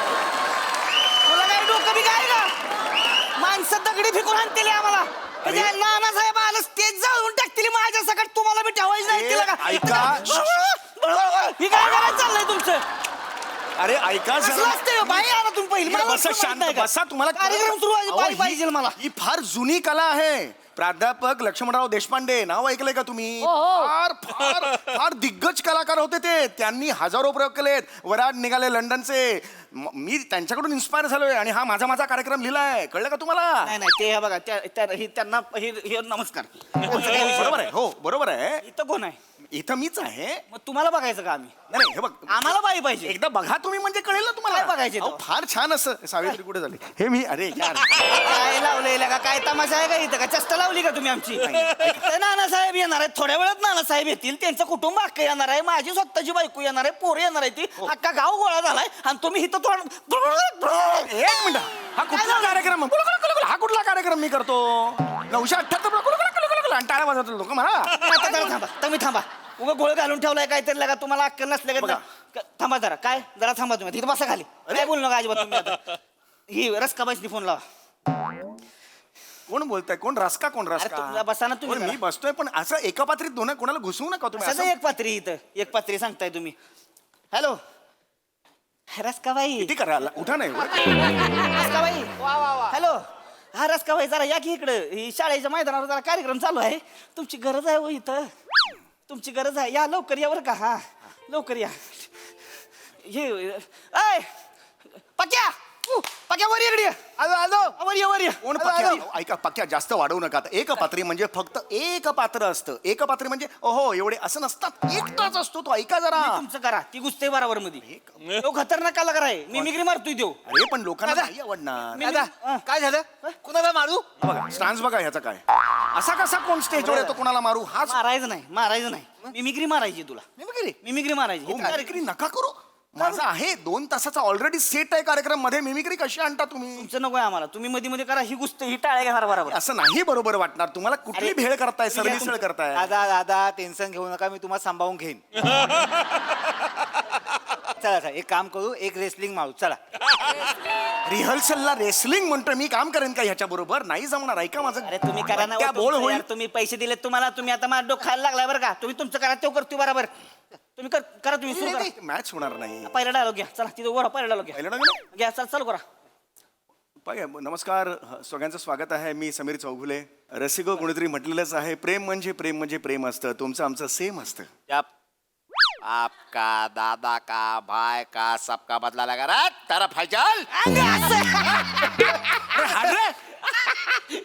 तुला काय डोकं बी काय का माणसं दगडी फेकून आणतेली आम्हाला नानासाहेब आलं स्टेज जाळून टाकतील माझ्या सकट तुम्हाला बी ठेवायचं नाही तिला का ऐका. ही काय करायचं चाललंय तुमचं अरे ऐका जरा. कसलं असतंय हो? बाई आला तुम्ही पहिली मला बसा माहित शांत नाही का? बसा तुम्हाला कार्यक्रम सुरू आहे, अहो, बाई ही- पाहिजे मला ही फार जुनी कला आहे प्राध्यापक लक्ष्मणराव देशपांडे नाव ऐकलंय का तुम्ही फार फार फार दिग्गज कलाकार होते ते त्यांनी हजारो प्रयोग केलेत वराड निघाले लंडनचे मी त्यांच्याकडून इन्स्पायर झालोय आणि हा माझा कार्यक्रम लिहिलाय कळलं का तुम्हाला नाही नाही ते हे बघा त्यांना हे नमस्कार बरोबर आहे हो बरोबर आहे इथं कोण आहे इथं मीच आहे मग तुम्हाला बघायचं का आम्ही नाही हे बघ आम्हाला बाई पाहिजे एकदा बघा तुम्ही म्हणजे कळेल ना तुम्हाला काय बघायचे अहो, तो? फार छान असं सावित्री कुठे झाली हे मी अरे यार काय लावलेलं का काय तमाशा आहे का इथं का चष्टा लावली का तुम्ही आमची ते नानासाहेब येणार आहेत थोड्या वेळात नानासाहेब येतील त्यांचं कुटुंब अख्खं येणार आहे माझी स्वतःची बायको येणार आहे पोरं येणार आहे ती अख्खा गाव गोळा झालाय आणि तुम्ही इथं एक मिनिट हा कुठला कार्यक्रम हा कुठला कार्यक्रम मी करतो 978 आणि टाळ्या वाजवतो लोक मला आता जरा थांबा तुम्ही थांबा उगा गोळ घालून ठेवलाय काहीतरी लागा तुम्हाला अक्कल नसले का बघा. थांबा जरा थांबा तुम्ही तिथं बसा खाली काय बोलू नका अजिबात तुम्ही आता ही रसकाबाईसनी फोन लावा कोण बोलताय कोण रस्का कोण अरे तुला बसा ना तुम्ही कोण मी बसतोय पण असं एका पात्रीत दोन कोणाला घुसवू नका तुम्ही सगळं असं. एक पात्री इथं एक पात्री सांगताय तुम्ही हॅलो रसकाबाई किती करायला उठा नाही रसकाबाई हॅलो हा रसकाबाई जरा या की इकडं ही शाळेच्या मैदानावर जरा कार्यक्रम चालू आहे तुमची गरज आहे हो इथं तुमची गरज आहे या लवकर या बरं का हा लवकर या हे ऐ पक्या पक्या वर इकडे वर ये कोण पक्या ऐका पक्या जास्त वाढवू नका आता एक पात्री म्हणजे फक्त एक पात्र असतं एक पात्री म्हणजे ओहो एवढे असं नसतात एकटाच असतो तो ऐका जरा तुमचं करा ती गुस्ते बरोबर मध्ये तो खतरनाक कलाकार आहे मिमिक्री मारतोय देऊ अरे पण लोकांना नाही आवडणार काय झालं कुणाला मारू बघा स्टान्स बघा ह्याचा काय असा कसा कोण स्टेजवर येतो कोणाला मारू हाच मारायचं नाही मिमिक्री मारायची तुला मिमिक्री मारायची मिमिक्री नका करू माझा आहे 2 तासाचा ऑलरेडी सेट आहे कार्यक्रम मध्ये मिमिक्री कशी आणता तुम्ही तुमचं नको आहे आम्हाला तुम्ही मध्ये करा ही गुस्त ही टाळ्या घ्या बरोबर असं नाही बरोबर वाटणार तुम्हाला कुठली भेळ करताय सरमिसळ करताय दादा टेन्शन घेऊ नका मी तुम्हाला सांभाळून घेईन चला एक काम करू एक रेसलिंग मारू चला रिहर्सलला रेसलिंग म्हणतोय मी काम करेन का ह्याच्या बरोबर नाही जमणार ऐका माझं अरे तुम्ही करा ना त्या बोल तुमचं होईल यार, तुम्ही पैसे दिलेत तुम्हाला तुम्ही आता माझं डोकं खायला लागलाय बरं का तुम्ही तुमचं करा तो करतो बरोबर तुम्ही करा तुम्ही सुरू करा मॅच होणार नाही पहिला डायलॉग घ्या चला तिथं वर पहिला डायलॉग पहिला घ्या dialogue? घ्या चल चालू करा नमस्कार सगळ्यांचं स्वागत आहे मी समीर चौगुले रसिको कोणीतरी म्हटलेलंच आहे प्रेम म्हणजे प्रेम असतं तुमचं आमचं सेम असतं आपका दादा का भाई का सबका बदला लगा रहा तेरा फैजल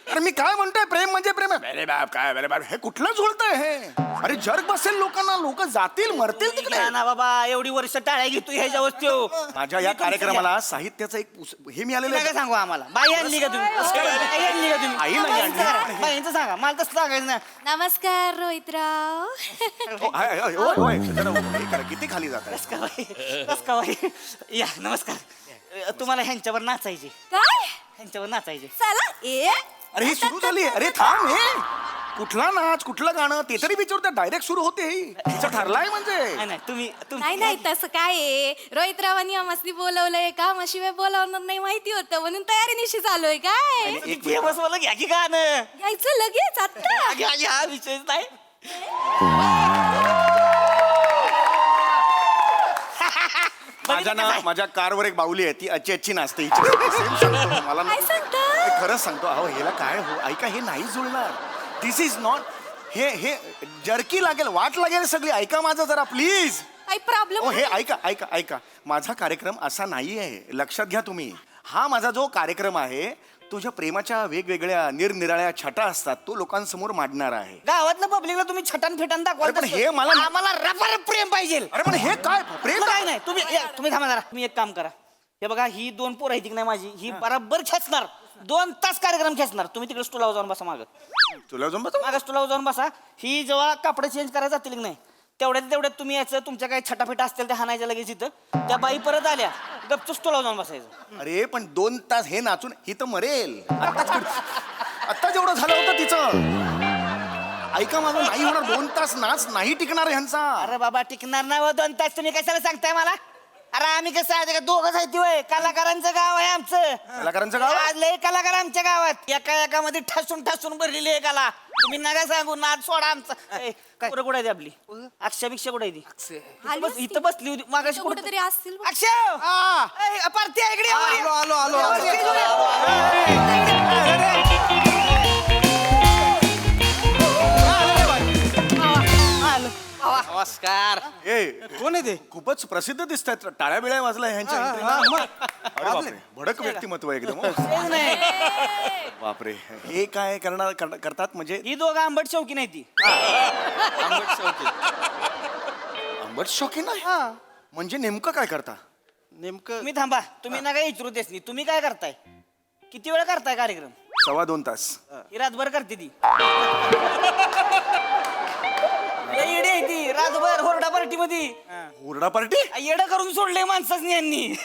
अरे मी काय म्हणतोय प्रेम म्हणजे प्रेम आहे. अरे बाप काय अरे बाप हे कुठलं जुळतंय हे अरे जर्क बसेल लोकांना, लोक जातील मरतील तिकडे. ना बाबा, एवढी वर्ष टाळ्या घेतो ह्याच्या वस्तू. माझ्या या कार्यक्रमाला साहित्याचं एक हे मिळालेलं नका आहे. सांगू आम्हाला. बाई आणली का तुम्ही? बाई आणली का तुम्ही? आई नाही आणली. बाईंचं सांगा, मला तसं सांगायचं ना. नमस्कार रोहितराव. हे करा, किती खाली जात आहे. कस का बाई? या नमस्कार. तुम्हाला ह्यांच्यावर नाचायचे, काय ह्यांच्यावर नाचायचे. चला ए अरे ही सुरू झाली. अरे थांब, हे कुठला नाच कुठलं गाणं ते तरी विचारते. डायरेक्ट सुरू होते. तिचं ठरलाय म्हणजे. नाही तुम्ही नाही नाही तसं काय आहे, रोहितरावांनी आम्हाला बोलवलंय का मशिवाय बोलावणार नाही माहिती होतं म्हणून तयारीनिशी चालू आहे. काय एक फेमस वाला घ्या की गाणं. यायचं लगेच आता. घ्या घ्या, विषय नाही. माझ्या कारवर एक बाहुली आहे, ती अच्छी नाचते. Same सांगतो मला काय सांगता? खरंच सांगतो. अहो ह्याला काय हो, ऐका हे नाही जुळणार. दिस इज नॉट. हे जर्की लागेल, वाट लागेल सगळी. ऐका माझं जरा प्लीज. काही प्रॉब्लेम हे ऐका ऐका ऐका, माझा कार्यक्रम असा नाही आहे, लक्षात घ्या तुम्ही. हा माझा जो कार्यक्रम आहे, तुझ्या प्रेमाच्या वेगवेगळ्या निरनिराळ्या छटा असतात, तो लोकांसमोर मांडणार आहे. गावातल्या पब्लिकला तुम्ही छटान फेटान दाखवा. अरे पण हे मला- आम्हाला रफार प्रेम पाहिजे. अरे पण हे काय प्रेम? काय नाही, तुम्ही थांबा जरा. तुम्ही एक काम करा. हे बघा, ही 2 पोरं आहेत की नाही माझी, ही बराबर खेचणार. 2 तास कार्यक्रम खेचणार. तुम्ही तिकडे स्टूलावर जाऊन बसा मागं. तुला जम बघ. मागं स्टूलावर जाऊन बसा. ही जेव्हा कपडे चेंज करायला जातील की नाही, तेवढ्यात तुम्ही याचं तुमच्या काही छटाफेटा असतील त्या हाणायच्या लगेच इथं. त्या बाई परत आल्या, गपचूप स्टूलावर जाऊन बसायचं. अरे पण 2 तास हे नाचून ही तर मरेल. आता जेवढं झालं होतं तिचं. ऐका माझं नाही होणार. 2 तास नाच नाही टिकणार ह्यांचा. अरे बाबा, टिकणार नाही हो 2 तास. तुम्ही कशाला सांगताय मला? अरे आम्ही कसं आहे का, दोघंच आहे होय. कलाकारांचं गाव आहे आमचं. कलाकारांचं गाव? आज लय कलाकार आमच्या गावात. एकामध्ये ठसून भरलेली आहे कला. तुम्ही नका सांगू, नाच सोडा आमचा. कुठं कुठे आहे ती आपली अक्षय भिक्षा? कुठे आहे ती? इथं बसली होती मागाशी कुठेतरी असतील बघ. अक्षय पार्टी आहे इकडे. नमस्कार. ए कोण आहे ते? खूपच प्रसिद्ध दिसत आहेत. टाळ्या बिळ्या वाजला ह्यांच्या entry. अरे बापरे, भडक व्यक्तिमत्व एकदम हो. बापरे, हे काय करतात म्हणजे? ही दोघं आंबट शौकी नाही ती. आंबट शौकीन आहे म्हणजे नेमकं काय करता? नेमकं तुम्ही थांबा, तुम्ही नका विचारू देस नाही. तुम्ही काय करताय? किती वेळ करताय कार्यक्रम? 2.25 तास. ही रातभर करते ती. येडे आहे ती, रातभर होरडा पार्टी मध्ये. हुरडा पार्टी? येडं करून सोडले माणसाच यांनी.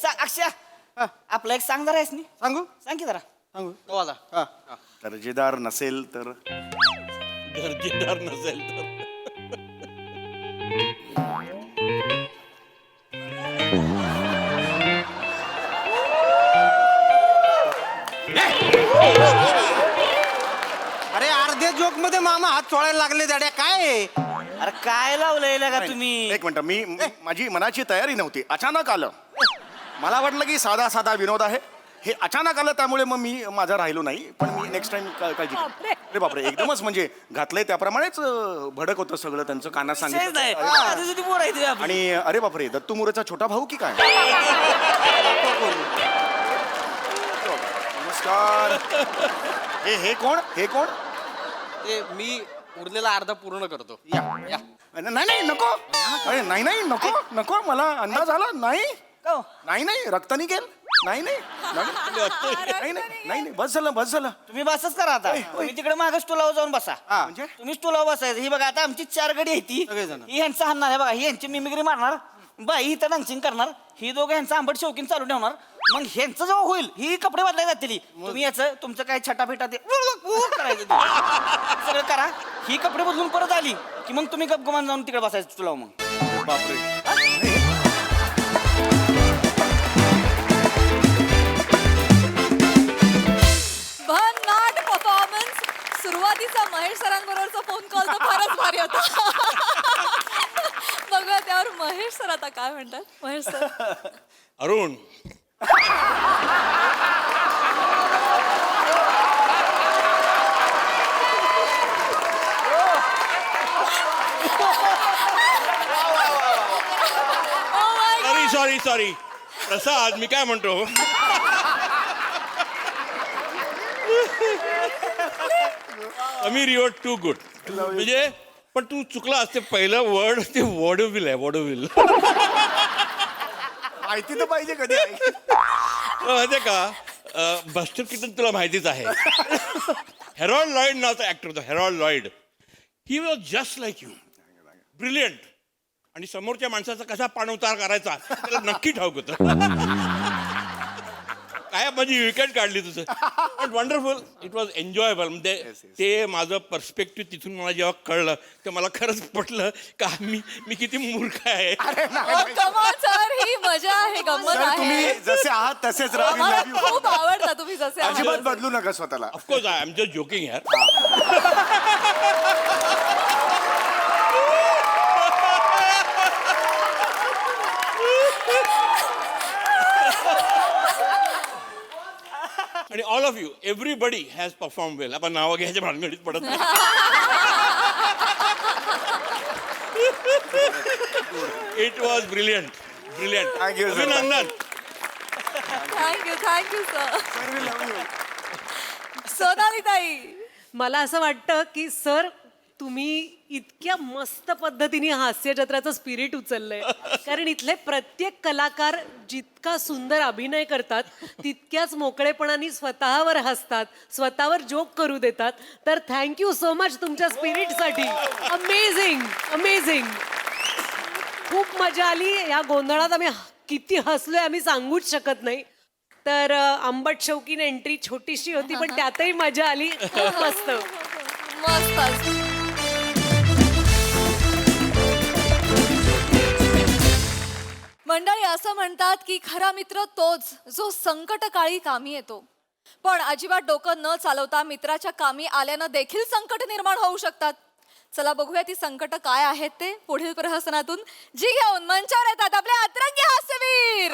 अक्षय, आपला एक सांग जरा यासनी. सांगू सांग की जरा. सांगू तुम्हाला. दर्जेदार नसेल तर? दर्जेदार नसेल तर अरे अर्ध्या जोक मध्ये मामा हात चोळायला लागले दाड्या. काय आहे? अरे काय लावलंय का तुम्ही? एक मिनिट, माझी मनाची तयारी नव्हती. अचानक आलं. मला वाटलं की साधा साधा विनोद आहे. हे अचानक आलं, त्यामुळे मग मी माझा राहिलो नाही. पण मी नेक्स्ट टाइम काळजी घेईन. अरे बापरे, एकदमच म्हणजे घातलंय त्याप्रमाणेच भडक होतं सगळं. त्यांचं कानात सांगितलं. आणि अरे बापरे, दत्तू मोरेचा छोटा भाऊ की काय? नमस्कार. हे कोण? हे कोण? ते मी उरलेला अर्धा पूर्ण करतो. या नाही नको. अरे नाही नको नको. मला अंदाज आला. नाही नाही रक्त निघेल. नाही बस झालं. तुम्ही बसच करा आता. तुम्ही तिकडे मागे स्टूलावर जाऊन बसा. म्हणजे तुम्ही स्टूलावर बसायचं. ही बघा, आता आमची 4 गडी आहे ती. ही ह्यांचं हाणणार आहे बघा. ही ह्यांची मिमिक्री मारणार, बाई इथं डान्सिंग करणार. ही दोघं ह्यांचं आंबट शौकीन चालू ठेवणार. मग ह्यांचं जेव्हा होईल, ही कपडे बदलाय जातील. तुम्ही याचं तुमचं काय छटाफेटा ते करायचं सगळं करा. ही कपडे बदलून परत आली की मग तुम्ही गपगमान जाऊन तिकडे बसायचं स्टूलावर. मग बापरे, भन्नाट परफॉर्मन्स. सुरुवातीचा महेश सरांबरोबरचा फोन कॉल तर फारच भारी होता. बघूया त्यावर महेश सर आता काय म्हणतात. महेश सर. अरुण, सॉरी प्रसाद, मी काय म्हणतो, Sameer, you are too good. म्हणजे पण तू चुकला ते पहिलं वर्ड ते वॉडोविल आहे वॉडोविल. माहिती तर पाहिजे कधी आहे. माहितीये का बस्टर किटन तुला माहितीच आहे. हेरॉल्ड लॉईड नावाचा ऍक्टर होता, Harold Lloyd. He was just like you, brilliant. आणि समोरच्या माणसाचा कसा पाणउतार करायचा त्याला नक्की ठाऊक होतं. काय माझी विकेट काढली तुझं. But wonderful, it was enjoyable. म्हणजे ते माझं पर्स्पेक्टिव्ह तिथून मला जेव्हा कळलं तर मला खरंच पटलं का मी किती मूर्ख आहे. कमाल सर, ही मजा आहे, गंमत सर, आहे. तुम्ही जसे आहात तसेच राहा. We आम्हाला love you. खूप आवडता तुम्ही जसे आहात. अजिबात बदलू नका स्वतःला. Of course I am just joking यार. आणि all of you everybody has perform well. आपण नावं घ्यायच्या भानगडीत पडत नाही. It was brilliant, brilliant. Thank you, sir. अभिनंदन. Thank you sir. सोनाली ताई, मला असं वाटतं की सर तुम्ही इतक्या मस्त पद्धतीने हास्यजत्राचं स्पिरिट उचललंय. कारण इथले प्रत्येक कलाकार जितका सुंदर अभिनय करतात तितक्याच मोकळेपणाने स्वतःवर हसतात, स्वतःवर जोक करू देतात. तर थँक्यू सो मच तुमच्या स्पिरिटसाठी. Amazing, amazing. खूप मजा आली. या गोंधळात आम्ही किती हसलोय आम्ही सांगूच शकत नाही. तर आंबट शौकीन एंट्री छोटीशी होती पण त्यातही मजा आली. खूप मस्त. मस्त. मंडळी, असं म्हणतात की खरा मित्र तोच जो संकटकाळी कामी येतो. पण अजिबात डोकं न चालवता मित्राच्या कामी आल्यानं देखील संकट निर्माण होऊ शकतात. चला बघूया ती संकट काय आहेत ते पुढील प्रहसनातून, जी घेऊन मंचावर येतात आपले अतरंगी हास्यवीर.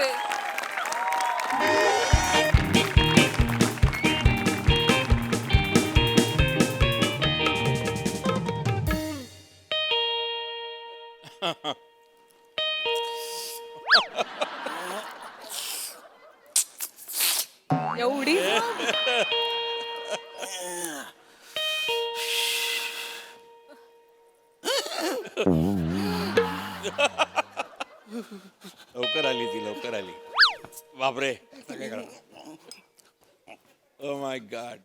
एवढी लवकर आली ती, लवकर आली. बापरे, काय करा. Oh my God.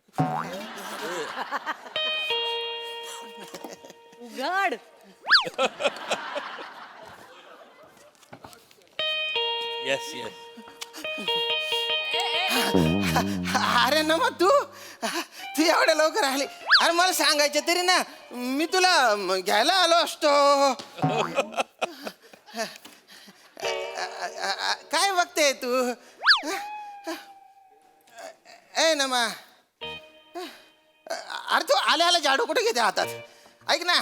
उघड. Yes yes. अरे ना मग तू एवढ्या लवकर आली. अरे मला सांगायचं तरी ना, मी तुला घ्यायला आलो असतो. काय बघते तू? ए नमा, अरे तू आल्या झाडू कुठे घेते हातात? ऐक ना,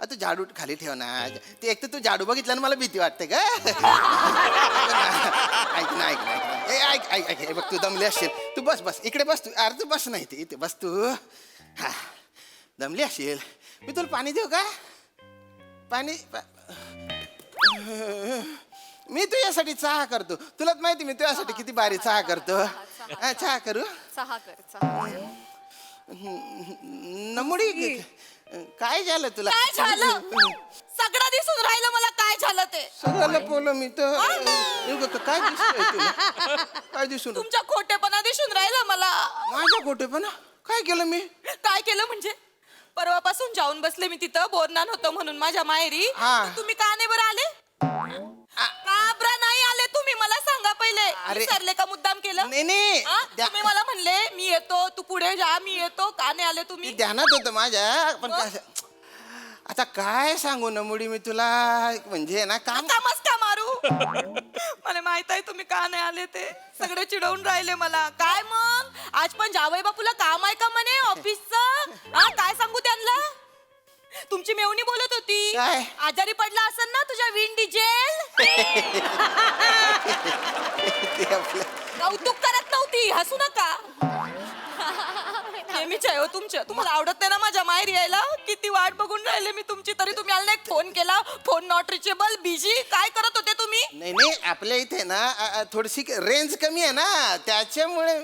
तू झाडू खाली ठेव ना. ते एक तर तू झाडू बघितला ना मला भीती वाटते का? ऐक ना, ऐक ना, ऐक ऐक ऐक. हे बघ तू दमली असशील, तू बस बस इकडे बस. तू अरे तू बस नाही इथे बस तू. हा, दमली असशील. मी तुला पाणी देऊ का? पाणी मी तुझ्यासाठी चहा करतो. तुलाच माहिती मी तुझ्यासाठी किती भारी चहा करतो. चहा करू? चहा कर, चहा. नमुडी काय झालं तुला? काय झालं? सगळं दिसून राहिलं मला काय झालं ते. सगळं लपवलं मी तर. काय दिसतंय तुला? काय दिसून? तुमच्या खोटेपणा दिसून राहिलं मला. माझा खोटेपणा? काय केलं मी? काय केलं म्हणजे? परवापासून जाऊन बसले मी तिथं, बोरनान होतं म्हणून माझ्या माहेरी. हा. तर तुम्ही का नाही बरं आले? का बरं नाही आले तुम्ही? मला सांगा पहिले. अरे. विसरले का मुद्दाम केलं? नाही हा? तुम्ही मला म्हणले मी येतो, तू पुढे जा, मी येतो. का नाही आले तुम्ही? ध्यानात होतं माझ्या, पण आता काय सांगू नमुडी मी तुला. म्हणजे ना काम आता मस्का मारू. मला माहित आहे तुम्ही का नाही आले ते. सगळे चिडवून राहिले मला. काय मग आज पण जावई बापूला काम आहे का म्हणे ऑफिसचं? हा, काय सांगू त्यांना? तुमची मेवणी बोलत होती काय? आजारी पडला असेल ना तुझ्या विंड डिझेल. ते आपलं कौतुक करत नव्हती, हसू नका. नेहमीच आहे हो तुमच्या. तुम्हाला आवडत नाही ना माझ्या माहेर यायला? किती वाट बघून राहिले मी तुमची, तरी तुम्ही आला नाही. फोन केला, फोन नॉट रिचेबल, बिझी. काय करत होते तुम्ही? नाही आपल्या इथे ना थोडीशी रेंज कमी आहे ना, त्याच्यामुळे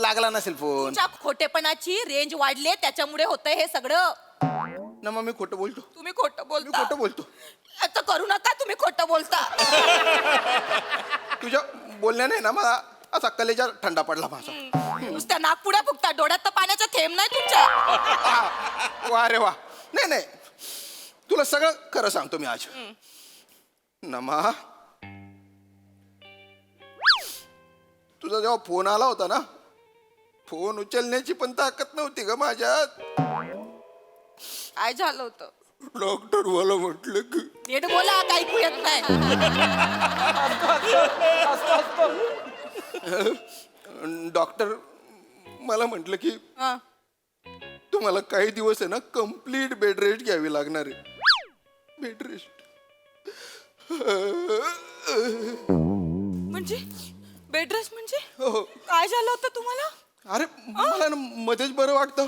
लागला नसेल फोन. तुमच्या खोटेपणाची रेंज वाढली, त्याच्यामुळे होतंय हे सगळं. नमा मी खोटं बोलतो. तुम्ही खोटं मी बोलता. खोटं बोलतो. आता करू नका, तुम्ही खोटं बोलता. तुझ्या बोलण्याने ना मला असा कलेजा थंडा पडला माझा. नुसत्या नागपुड्या फुगता, डोळ्यात तर पाण्याचा थेंब नाही तुमच्या. वा रे वा. नाही नाही, तुला सगळं खरं सांगतो मी आज. नमा, तुझा जेव्हा फोन आला होता ना, फोन उचलण्याची पण ताकद नव्हती ग माझ्यात. काय झालं होतं? डॉक्टर मला म्हटलं की नीट बोला, काही ऐकू येत नाही. डॉक्टर मला म्हटलं की हा. तुम्हाला काही दिवस आहे ना कम्प्लीट बेड रेस्ट घ्यावी लागणार आहे. Bed rest. म्हणजे बेड रेस्ट म्हणजे हो. काय झालं होतं तुम्हाला? अरे मला ना मध्येच बरं वाटतं,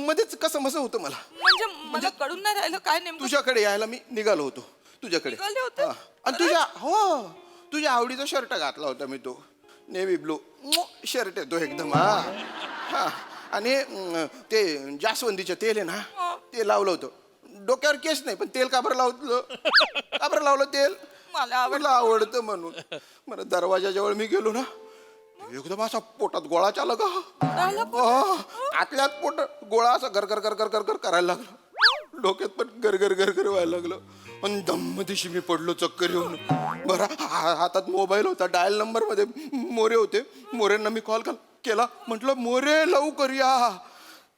मध्येच कसं मसं होतं मला. म्हणजे मला कळून नाही राहिलं काय नेमकं. तुझ्याकडे यायला मी निघालो होतो, तुझ्याकडे. निघाले होते? हा. आणि तुझ्या आवडीचा शर्ट घातला होता मी, तो नेव्ही ब्लू शर्ट आहे तो एकदम. हा. आणि ते जास्वंदीचं तेल आहे ना, ते लावलं होतं. डोक्यावर केस नाही पण तेल का बरं लावलं तेल? मला आवडतं म्हणून. मला दरवाजाजवळ मी गेलो ना, एकदम असा पोटात गोळाच आला का. आतल्यात पोट गोळा असा घर करायला लागला. डोक्यात पण घर व्हायला लागलं. आणि दम दिशी मी पडलो चक्कर येऊन. बरं हातात मोबाईल होता, डायल नंबर मध्ये मोरे होते. मोरेंना मी कॉल केला, म्हटलं मोरे लवकर या.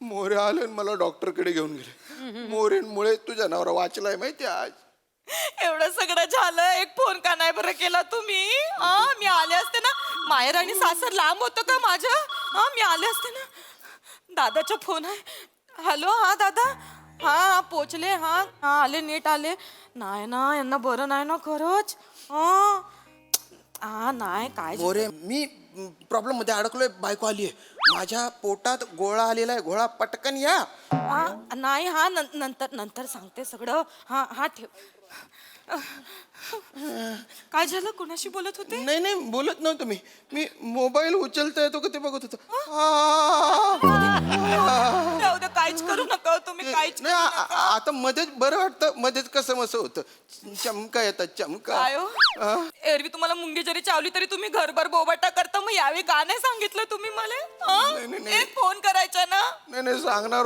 मोरे आले आणि मला डॉक्टरकडे घेऊन गेले. मोरेंमुळे तुझ्या नवरा वाचलाय माहिती आज. एवढं सगळं झालं, एक फोन का नाही बरं केला तुम्ही? मी आले असते ना. माहेर आणि सासर लांब होतं का माझं? मी आले असते ना. दादाचा फोन आहे. हॅलो, हा दादा. हा पोचले. हा आले, नीट आले. नाही ना, यांना बरं नाही ना खरंच. नाही काय मोरे, मी प्रॉब्लेम मध्ये अडकलोय. बायको आलीये, माझ्या पोटात गोळा आलेला आहे. गोळा पटकन या. नाही. नंतर सांगते सगळं. हा ठेव. काय झालं? कोणाशी बोलत होते? नाही बोलत नव्हतं मी मोबाईल उचलता येतो का ते बघत होतो. जाऊ दे, काहीच करू नका तुम्ही, काहीच नाही आता मध्येच बरं वाटतं. मध्येच कसं मसं होतं. चमका येतात चमका. काय हो? एरवी तुम्हाला मुंगी जरी चावली तरी तुम्ही घरभर बोबाटा करता. मग यावेळी का नाही सांगितलं तुम्ही मला? नाही. एक फोन करायचा ना. नाही सांगणार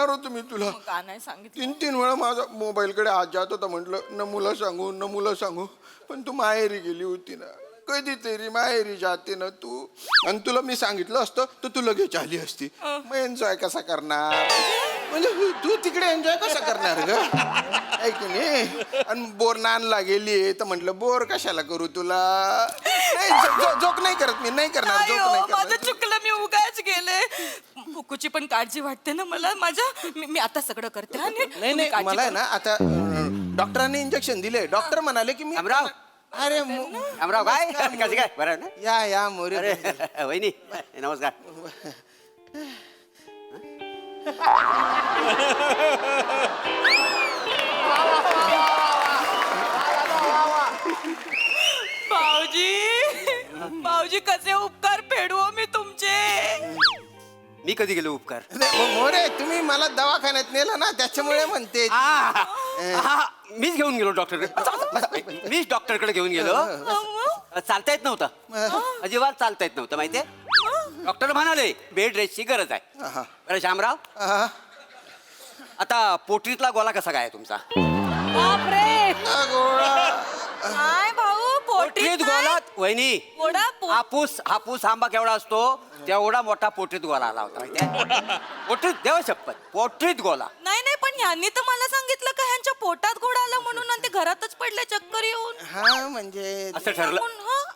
होतो मी तुला. का नाही सांगितलं? 3 वेळा माझा मोबाईलकडे हात जात होता. म्हटलं न मुला सांगू पण तू माहेरी गेली होती ना. कधीतरी माहेरी जाते ना तू. आणि तुला मी सांगितलं असतं तर तू लगेच आली असती. मग एन्जॉय कसा करणार? म्हणजे तू तिकडे एन्जॉय कसा करणार ग? आहे की नाही? आणि बोर नानला गेली तर म्हटलं बोर कशाला करू तुला. जोक नाही करत मी, नाही करणार. जोक नाही माझं करणार. चुकलं, मी उगाच गेले. कुकूची पण काळजी वाटते ना मला माझ्या. मी आता सगळं करते. नाही मला आहे ना आता डॉक्टरांनी इंजेक्शन दिले. डॉक्टर म्हणाले की मी अमराव. अरे अमराव काय कसं काय बरं ना? या मोरे. अरे वहिनी नमस्कार. भाऊजी कसे उपकार फेडू मी तुमचे? मी कधी गेलो उपकार? मोरे, तुम्ही मला दवाखान्यात नेलं ना त्याच्यामुळे म्हणते. मीच घेऊन गेलो डॉक्टरकडे. मीच डॉक्टरकडे घेऊन गेलो. चालता येत नव्हतं, अजिबात चालता येत नव्हतं माहितीये. डॉक्टर म्हणाले बेड रेस्टची गरज आहे. बरं शामराव, आता पोटरीतला गोळा कसा काय तुमचा? काय भाऊ पोटरीत गोळा वहिनी. हापूस आंबा केवढा असतो तेवढा मोठा पोटरीत गोळा आला होता माहितीये. पोटरीत, देव शपथ, पोटरीत गोळा. नाही पण ह्यांनी तर मला सांगितलं का ह्यांच्या पोटात गोळा आला म्हणून, आणि ते घरातच पडले चक्कर येऊन. हा म्हणजे असं ठरलं?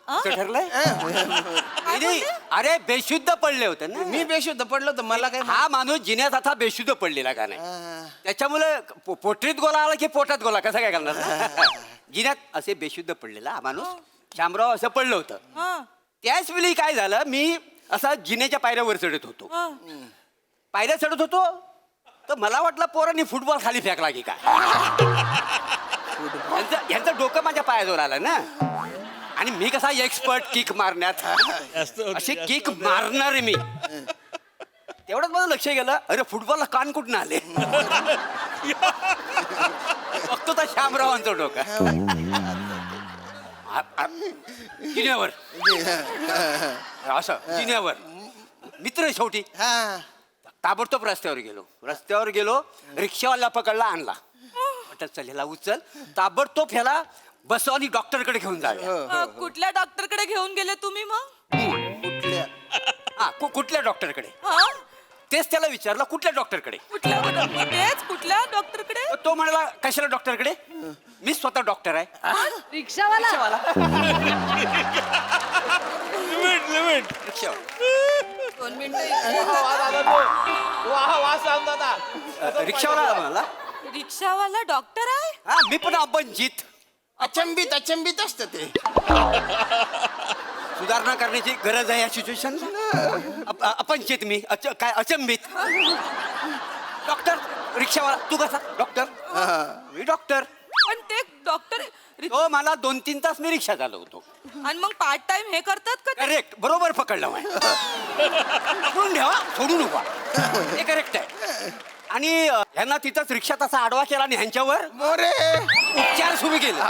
असं ठरलंय? वहिनी, अरे बेशुद्ध पडले होते ना. मी बेशुद्ध पडलो तर मला काय. हा माणूस जिन्यात आता बेशुद्ध पडलेला का नाही, त्याच्यामुळे पोटरीत गोळा आला की पोटात गोळा कसा काय करणार? जिन्यात असे बेशुद्ध पडलेला हा माणूस. शामराव असं पडलं होतं. त्याच वेळी काय झालं, मी असा जिन्याच्या पायऱ्यावर चढत होतो. पायऱ्या चढत होतो तर मला वाटलं पोरांनी फुटबॉल खाली फेकला की काय. यांचं डोकं माझ्या पायाजवळ आलं ना. आणि मी कसा एक्सपर्ट किक मारण्यात, अशी किक मारणार मी. तेवढंच माझं लक्ष गेलं, अरे फुटबॉलला कान कुठून आले. बघतो तर श्यामरावांचं डोकं जिन्यावर असं जिन्यावर मित्र शेवटी ताबडतोब रस्त्यावर गेलो रिक्षावाला पकडला आणला म्हटलं चल ह्याला उचल ताबडतोब ह्याला बसव आणि डॉक्टरकडे घेऊन जाऊया कुठल्या डॉक्टरकडे घेऊन गेले तुम्ही मग कुठल्या डॉक्टरकडे हा? तेच त्याला विचारलं कुठल्या डॉक्टरकडे कुठल्या डॉक्टरकडे तो म्हणाला कशाला डॉक्टरकडे मी स्वतः डॉक्टर आहे रिक्षावाला लिमिट रिक्षावाला 2 मिनिटं रिक्षावाला म्हणाला रिक्षावाला डॉक्टर आहे हा मी पण अपंजित अचंबित असतं ते सुधारणा करण्याची गरज आहे या सिच्युएशन अपंचित मी काय अचंबित डॉक्टर रिक्षावाला तू कसा डॉक्टर मी डॉक्टर पण ते डॉक्टर तो मला 2-3 तास मी रिक्षा चालवतो आणि मग पार्ट टाइम हे करतात का ते? करेक्ट बरोबर पकडलं पकडून ठेवा सोडू नका हे करेक्ट आहे आणि ह्यांना तिथंच रिक्षात असा आडवा केला आणि ह्यांच्यावर मोरे उपचार सुरू केले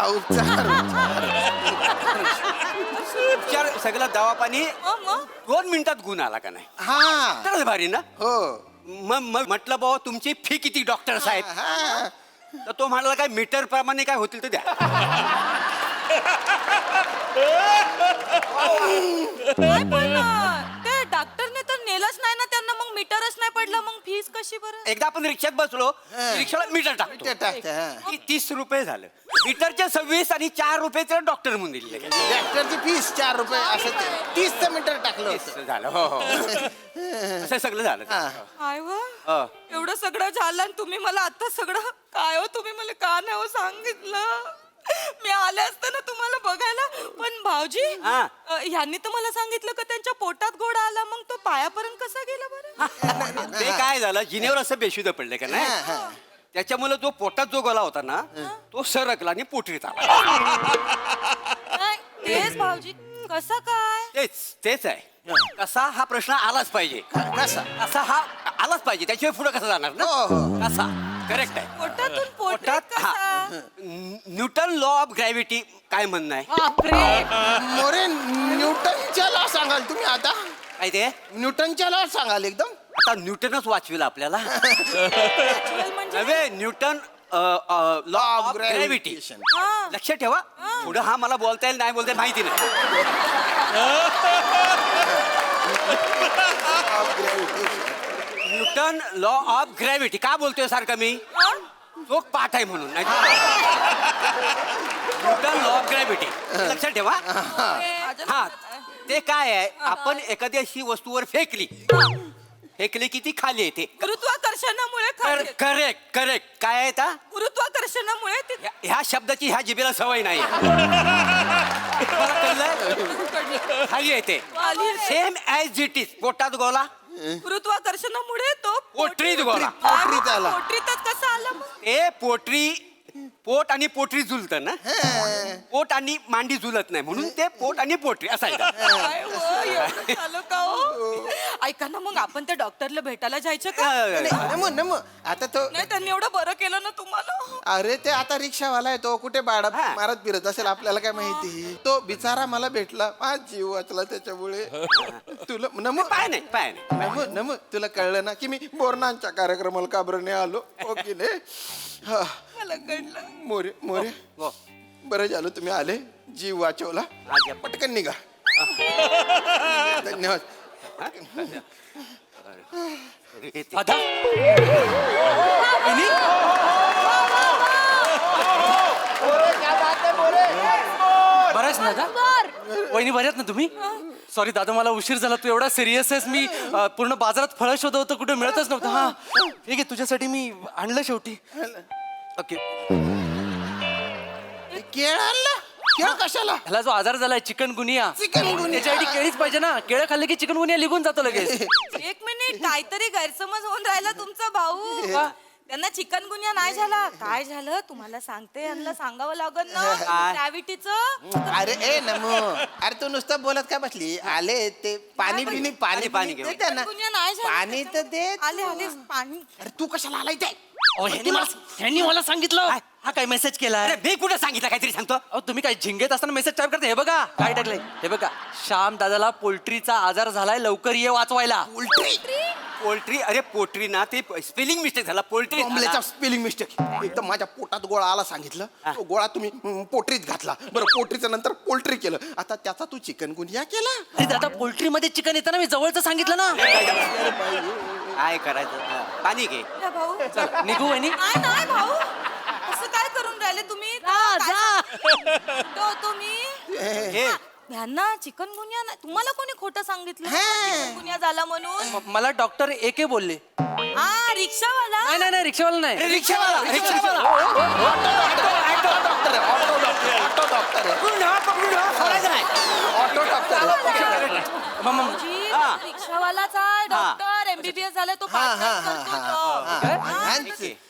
उपचार सगळं दवा पाणी मग 2 मिनिटात गुण आला का नाही हा तरच भारी ना हो मग म्हटलं भाऊ तुमची फी किती डॉक्टर साहेब तर तो म्हणाला काय मीटर प्रमाणे काय होतील तर द्या काय पण ते डॉक्टरने तर नेलंच नाही ना त्यांना मग मीटरच नाही पडलं मग फीस कशी बरं एकदा आपण रिक्षात बसलो रिक्षाला मीटर टाकतो 30 रुपये झालं मीटरचे 26 आणि 4 रुपये डॉक्टर म्हणून दिले डॉक्टरची फीस 4 रुपये असं 30 मीटर टाकलं होतं. झालं हो हो असं सगळं झालं काय व हो. एवढं सगळं झालं आणि तुम्ही मला आता सगळं काय हो तुम्ही मला का नाही हो सांगितलं मी आले असते ना तुम्हाला बघायला पण भाऊजी हा. ह्यांनी तर मला सांगितलं का त्यांच्या पोटात गोळा आला मग तो पायापर्यंत कसा गेला बरं ते काय झालं जिनेवर असं बेशुद्ध पडले का नाही त्याच्यामुळे जो पोटात जो गोला होता ना तो सरकला आणि पोटरीत आला नाही, तेच भाऊजी कसं काय तेच आहे कसा हा प्रश्न आलाच पाहिजे कसा हा आलाच पाहिजे त्याशिवाय पुढे कसं जाणार ना कसा करेक्ट आहे पोटातून पोटात पोटात हा न्यूटन लॉ ऑफ ग्रॅव्हिटी काय म्हणणं आहे मोरे न्यूटनच्या लॉ सांगाल तुम्ही आता काय ते न्यूटनच्या लॉ सांगाल एकदम आता न्यूटनच वाचविल आपल्याला म्हणजे नव्हे न्यूटन लॉ ऑफ ग्रॅव्हिटी लक्षात ठेवा पुढे हा मला बोलता येईल नाही बोलता येईल माहिती नाही न्यूटन लॉ ऑफ ग्रॅव्हिटी का बोलतोय सारखं मी तो पाठ आहे म्हणून न्यूटन लॉ ऑफ ग्रॅव्हिटी लक्षात ठेवा हा ते काय आहे आपण एखादी अशी वस्तूवर फेकली की ती खाली येते गुरुत्वाकर्षणामुळे खाली येते. करेक्ट काय आहे ता गुरुत्वाकर्षणामुळे ते ह्या शब्दाची ह्या जिभेला सवय नाही मला कळलं? खाली येते सेम ऍज इट इज पोटात गोला गुरुत्वाकर्षणामुळे तो पोटरीत गोला पोटरीत आला. पोटरीतच कसा आला मग? ते पोट आणि पोटरी जुलतं ना पोट आणि मांडी जुलत नाही म्हणून ते पोट आणि पोटरी असायचं काय हो, एवढं झालं का हो? ऐका ना मग आपण त्या डॉक्टरला भेटायला जायचं का नमो आता तो नाही त्यांनी एवढं बरं केलं ना तुम्हाला अरे ते आता रिक्षावाला आहे तो कुठे बाळा मारत फिरत असेल आपल्याला काय माहिती तो बिचारा मला भेटला माझ जीव वाचला त्याच्यामुळे तुला नमो पाय नाही नमो तुला कळलं ना की मी बोरणांच्या कार्यक्रमाला का बरं नाही आलो ओके ने मला कळलं मोरे हो. बरं झालं तुम्ही आले जीव वाचवला पटकन निघा धन्यवाद बऱ्याच ना का वहिनी बऱ्यात ना तुम्ही सॉरी दादा मला उशीर झाला तू एवढा सिरियस आहेस मी पूर्ण बाजारात फळं शोधत होतं कुठे मिळतच नव्हतं हा ठीक आहे तुझ्यासाठी मी आणलं शेवटी ओके केळ आणला केळ कशाला ह्याला जो आजार झालाय चिकनगुनिया चिकनगुनिया. त्याच्यासाठी केळीच पाहिजे ना केळं खाल्ले की चिकनगुनिया निघून जातो लगेच एक मिनिट काहीतरी गैरसमज होऊन राहिला तुमचा भाऊ त्यांना चिकनगुनिया नाही झाला काय झालं तुम्हाला सांगते यांना सांगावं लागत ना ग्रॅव्हिटीचं अरे ए नमो अरे तू नुसतं बोलत काय बसली आले ते पाणी बिनी पाणी पाणी दे त्यांना चिकनगुनिया नाही झाला पाणी तर दे आले आले पाणी अरे तू कशाला आलाय ते ह्यांनी मला सांगितलं हा काय मेसेज केला अरे मी कुठं सांगितलं काहीतरी सांगतो अहो तुम्ही काय झिंगेत असताना मेसेज टाईप करता हे बघा काय टाकलंय हे बघा श्याम दादाला पोल्ट्रीचा आजार झालाय लवकर ये वाचवायला. पोल्ट्री अरे पोल्ट्री ना ते स्पेलिंग मिस्टेक झाला पोल्ट्री कॉम्बलेचा स्पेलिंग मिस्टेक एकदम माझ्या पोटात गोळा आला सांगितलं तो गोळा तुम्ही पोटरीत घातला बरं पोटरीचं नंतर पोल्ट्री केलं आता त्याचा तू चिकन गुनिया केला. अरे दादा पोल्ट्री मध्ये चिकन येतं ना मी जवळचं सांगितलं ना. काय करायचं पाणी घे या भाऊ चल, निघू वहिनी. नाही नाही भाऊ असं काय करून राहिले तुम्ही तो तुम्ही घे ह्यांना चिकन गुन्हा नाही तुम्हाला कोणी खोटं सांगितलं चिकन गुन्हा झाला म्हणून मला डॉक्टर एके बोलले. हा रिक्षावाला नाही नाही रिक्षावाला नाही रिक्षावाला ऑटो डॉक्टर भाऊजी, रिक्षावालाच आहे डॉक्टर एमबीबीएस झालाय तो part-time करतो job. हा?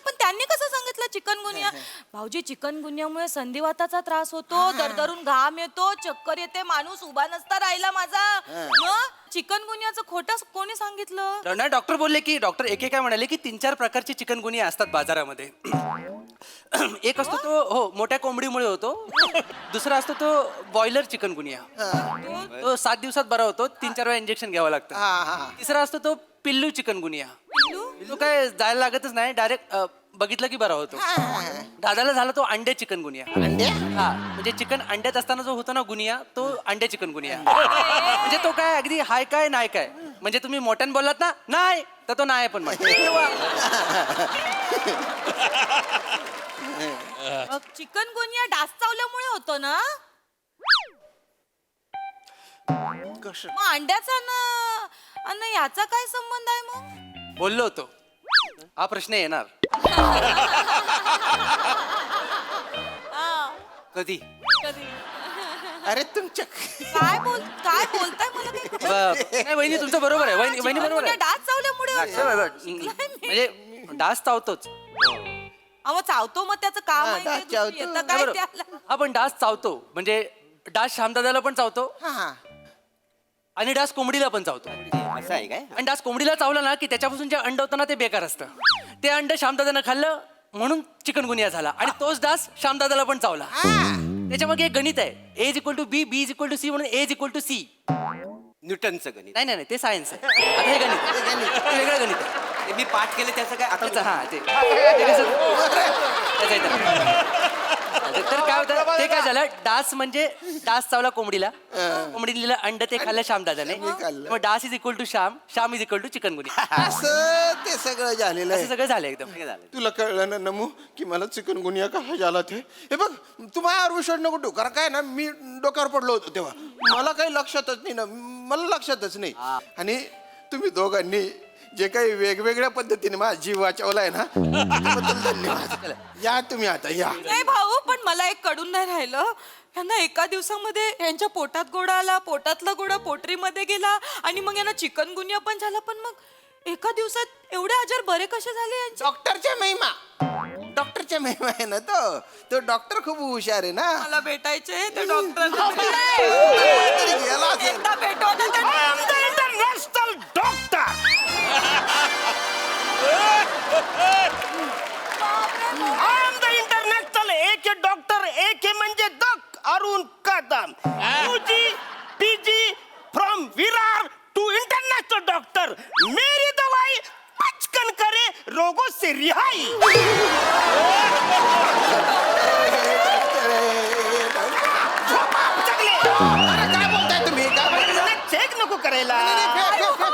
पण त्यांनी कसं सांगितलं चिकन गुन्हा भाऊजी चिकन गुन्ह्यामुळे संधिवाताचा त्रास होतो दरदरून घाम येतो चक्कर येते माणूस उभा नसता राहिला माझा मग चिकन गुन्ह्याचं खोटं कोणी सांगितलं नाही डॉक्टर बोलले की डॉक्टर एके काय म्हणाले की 3-4 प्रकारचे चिकन गुन्हे असतात बाजारामध्ये. एक असतो तो हो मोठ्या कोंबडीमुळे होतो दुसरा असतो तो बॉयलर चिकन गुन्हा तो 7 दिवसात बरा होतो 3-4 वेळा इंजेक्शन घ्यावं लागतं. तिसरा असतो तो पिल्लू चिकन गुन्हा तो काय जायला लागतच नाही डायरेक्ट बघितलं की बरा होतो. दादाला झाला तो अंडे चिकन गुन्हा हा म्हणजे चिकन अंड्यात असताना जो होतो ना गुन्हा तो अंडे चिकन गुन्हा म्हणजे तो काय अगदी हाय काय नाही काय म्हणजे तुम्ही मोठ्यानं बोललात ना नाही तर तो नाही पण चिकन गुन्हा डास चावल्यामुळे होतो ना मग अंड्याचा ना आणि याचा काय संबंध आहे मग बोललो होतो हा प्रश्न येणार. कधी कधी अरे तुमच्या काय बोलताय मला काही कळत नाही वहिनी तुमचं बरोबर आहे वहिनी बरोबर आहे. डास चावल्यामुळे म्हणजे डास चावतोच अहो चावतो मग त्याचं काम आहे डास ते चावतो. दुसरं येतं काय बरोबर. त्याला हा पण डास चावतो म्हणजे डास श्यामदादाला पण चावतो आणि डास कोंबडीला पण चावतो. असं आहे काय आणि डास कोंबडीला चावला ना की त्याच्यापासून जे अंड होतं ना ते बेकार असतं ते अंड श्यामदादानं खाल्लं म्हणून चिकन गुन्हा झाला आणि तोच डास श्यामदादाला पण चावला. त्याच्यामागे एक गणित आहे A=B B=C म्हणून A=C. न्यूटनचं गणित नाही नाही नाही, ते सायन्स आहे आता हे गणित ते वेगळं गणित आहे. ते मी पाठ केलं त्याचं काय आता हा ते त्याचं आहे तर काय होतं ते काय झालं डास म्हणजे डास चावला कोंबडीला कोंबडीने दिलं अंड ते खाल्लं श्यामदादाने मग डास = श्याम श्याम = चिकन गुन्हा असं ते सगळं झालेलं असं आहे. सगळं झालं एकदम. तुला कळलं ना नमू की मला चिकन गुनिया का झाला ते हे बघ तू माझ्यावर विश्वास नको ठेवू कारण काय ना मी डोक्यावर पडलो होतो तेव्हा मला काही लक्षातच नाही ना मला लक्षातच नाही आणि तुम्ही दोघांनी जे काही वेगवेगळ्या पद्धतीने माझा जीव वाचवलाय ना त्याबद्दल धन्यवाद. या तुम्ही आता या नाही भाऊ पण मला एक कडून नाही राहिलं यांना एका दिवसामध्ये यांच्या पोटात गोळा आला पोटातला गोळा पोटरीमध्ये गेला आणि मग यांना चिकन गुन्हा पण झाला पण मग एका दिवसात एवढे आजार बरे कसे झाले यांचे डॉक्टरच्या महिमा आहे ना तो डॉक्टर खूप हुशार आहे ना मला भेटायचे ते डॉक्टर गेला असेल. एकदा भेटवलं तर- international doctor I am the international AK doctor AK म्हणजे दक Arun Kadam UG PG from Virar to international doctor मेरी दवाई पचकन करे रोगों से रिहाई काय बोलताय तुम्ही चेक नको करायला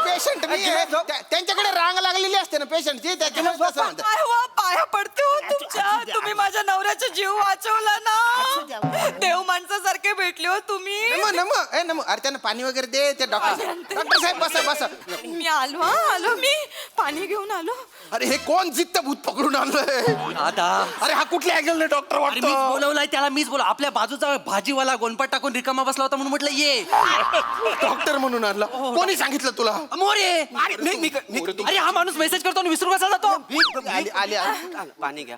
पेशंट मी आहे. त्यांच्याकडे रांग लागलेली असते ना पेशंटची त्याच्यामुळे तसं म्हणतात. काय हो, पाया पडते हो तुमच्या तुम्ही माझ्या नवऱ्याचा जीव वाचवला ना देव माणसासारखे भेटले हो तुम्ही नमो अरे त्यांना पाणी वगैरे दे ते डॉक्टर साहेब बसा मी आलो मी पाणी घेऊन आलो अरे हे कोण जित्त भूत पकडून आणलंय दादा अरे हा कुठल्या अँगलने डॉक्टर अरे मीच वाटतो बोलवलाय त्याला मीच बोला आपल्या बाजूचा भाजीवाला गोनपाट टाकून रिकामा बसला होता म्हणून म्हटलं ये डॉक्टर म्हणून आणला कोणी सांगितलं तुला मोरे अरे हा माणूस मेसेज करतो आणि विसरून कसा जातो. आली पाणी घ्या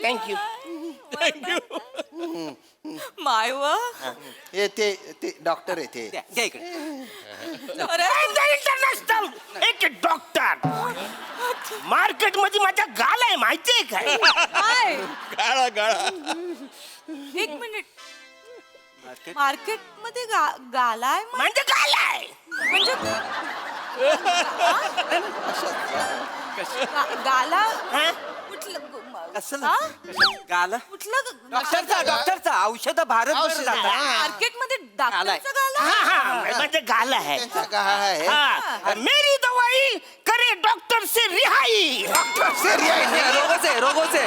थँक्यू माय व हे ते डॉक्टर आहे ते द्या इकडे अरे इंटरनॅशनल एक डॉक्टर मार्केट मध्ये माझा गाल आहे माहितीये काय काय गाळा गाळा एक मिनिट मार्केट मध्ये गालाय म्हणजे गाल आहे म्हणजे गाला हा? कुठलं कसलं? हा? गाला कुठलं डॉक्टरचा औषध भारत मार्केट मध्ये डॉक्टरचा गाला म्हणजे गाल आहे काय हाँ, मेरी दवाई करे डॉक्टर से रिहाई रोगो से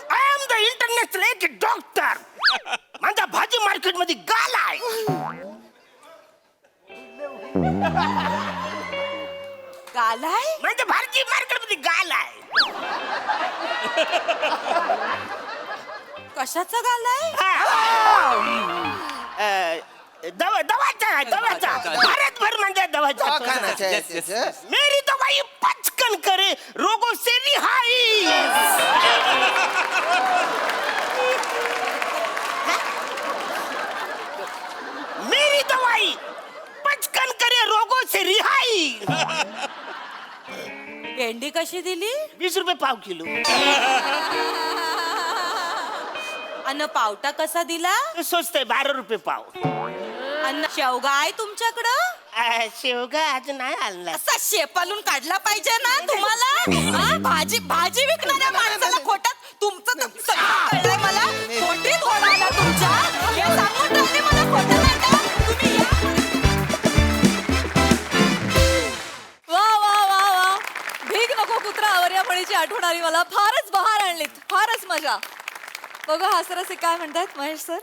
आय एम द इंटरनॅशनल एक डॉक्टर माझा भाजी मार्केट मध्ये गाल आहे गालाय म्हणजे भाजी मार्केट मध्ये गाल आहे कशाचा गालाय दवाचा आहे दवाचा भारतभर म्हणजे दवाचा मेरी दवाई पचकन करे रोगों से रिहाई मेरी दवाई पचकन करे रोगों से रिहाई भेंडी कशी दिली 20 रुपये पाव किलो अन्न पावटा कसा दिला स्वस्त आहे 12 रुपये पाव अन्न शेवगा आहे तुमच्याकडं शेवगा अजून नाही आणला असा शेपालून काढला पाहिजे ना तुम्हाला हा? भाजी विकणाऱ्या माणसाला खोटात तुमचं तर सगळं कळलंय मला खोटीत ओढायला तुमच्या हे सांगून राहिले मला खोटं नाही का? तुम्ही या. वा वा वा वा भीक नको कुत्रा आवर या म्हणीची आठवण आली मला. फारच बहार आणलीत, फारच मजा. बघा हासरसे काय म्हणतात महेश सर.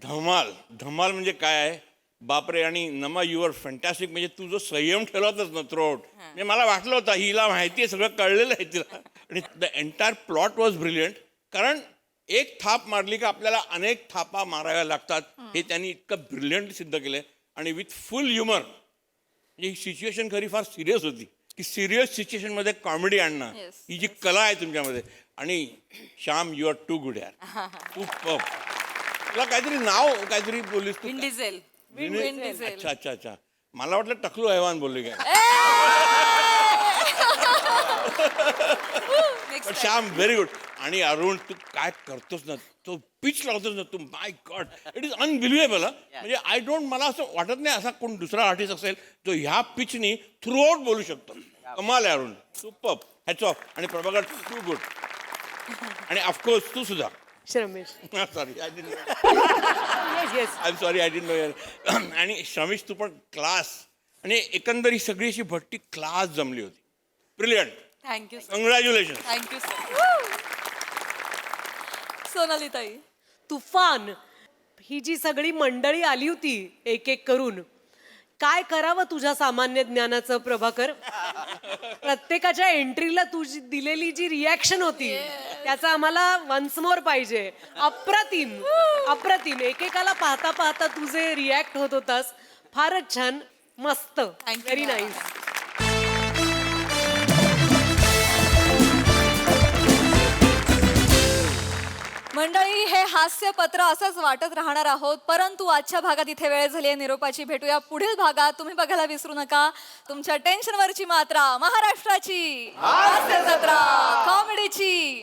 धमाल धमाल म्हणजे काय आहे बापरे. आणि नमा युअर फॅन्टॅस्टिक. म्हणजे तू जो संयम ठेवला होतास ना थ्रोआउट, म्हणजे मला वाटलं होतं हिला माहिती आहे, सगळं कळलेलं आहे तिला. आणि the entire plot was brilliant. कारण एक थाप मारली का आपल्याला अनेक थापा माराव्या लागतात, हे त्यांनी इतकं ब्रिलियंट सिद्ध केलंय. आणि विथ फुल ह्युमर. म्हणजे ही सिच्युएशन खरी फार सिरियस होती, की सिरियस सिच्युएशनमध्ये कॉमेडी आणणं ही जी कला आहे तुमच्यामध्ये. आणि Shyam you are too good यार, खूप तुला काहीतरी नाव काहीतरी बोललीस तू. Win diesel. अच्छा अच्छा अच्छा. मला वाटलं टकलू हैवान बोलली काय. पण श्याम व्हेरी गुड. आणि अरुण तू काय करतोस ना, तो पिच लावतोस ना तू, माय गॉड इट इज अनबिलिव्हेबल. म्हणजे आय डोंट, मला असं वाटत नाही असा कोण दुसरा आर्टिस्ट असेल जो ह्या पिचनी थ्रू आउट बोलू शकतो. कमाल आहे अरुण, सुपर. Hats off. आणि प्रभाकर टू गुड. आणि ऑफकोर्स तू सुद्धा. Shramesh. Sorry I didn't yes yes. I am sorry I didn't know यार. आणि श्रमेश तू पण क्लास. आणि एकंदर ही सगळी अशी भट्टी क्लास जमली होती. Brilliant. Thank you कंग्रॅच्युलेशन. Thank you sir. Sonali ताई. तुफान. ही जी सगळी मंडळी आली होती एक एक करून, काय करावं तुझ्या सामान्य ज्ञानाचं प्रभाकर. प्रत्येकाच्या एंट्रीला तुझी दिलेली जी रिॲक्शन होती त्याचा आम्हाला वन्स मोर पाहिजे. अप्रतिम अप्रतिम. एकेकाला पाहता पाहता तुझे रिॲक्ट होत होतास. फारच छान, मस्त, व्हेरी नाईस. मंडळी हे हास्यपत्र असंच वाटत राहणार आहोत, परंतु आजच्या भागात इथे वेळ झाली आहे निरोपाची. भेटूया पुढील भागात. तुम्ही बघायला विसरू नका तुमच्या टेन्शनवरची मात्रा, महाराष्ट्राची हास्य जत्रा, कॉमेडीची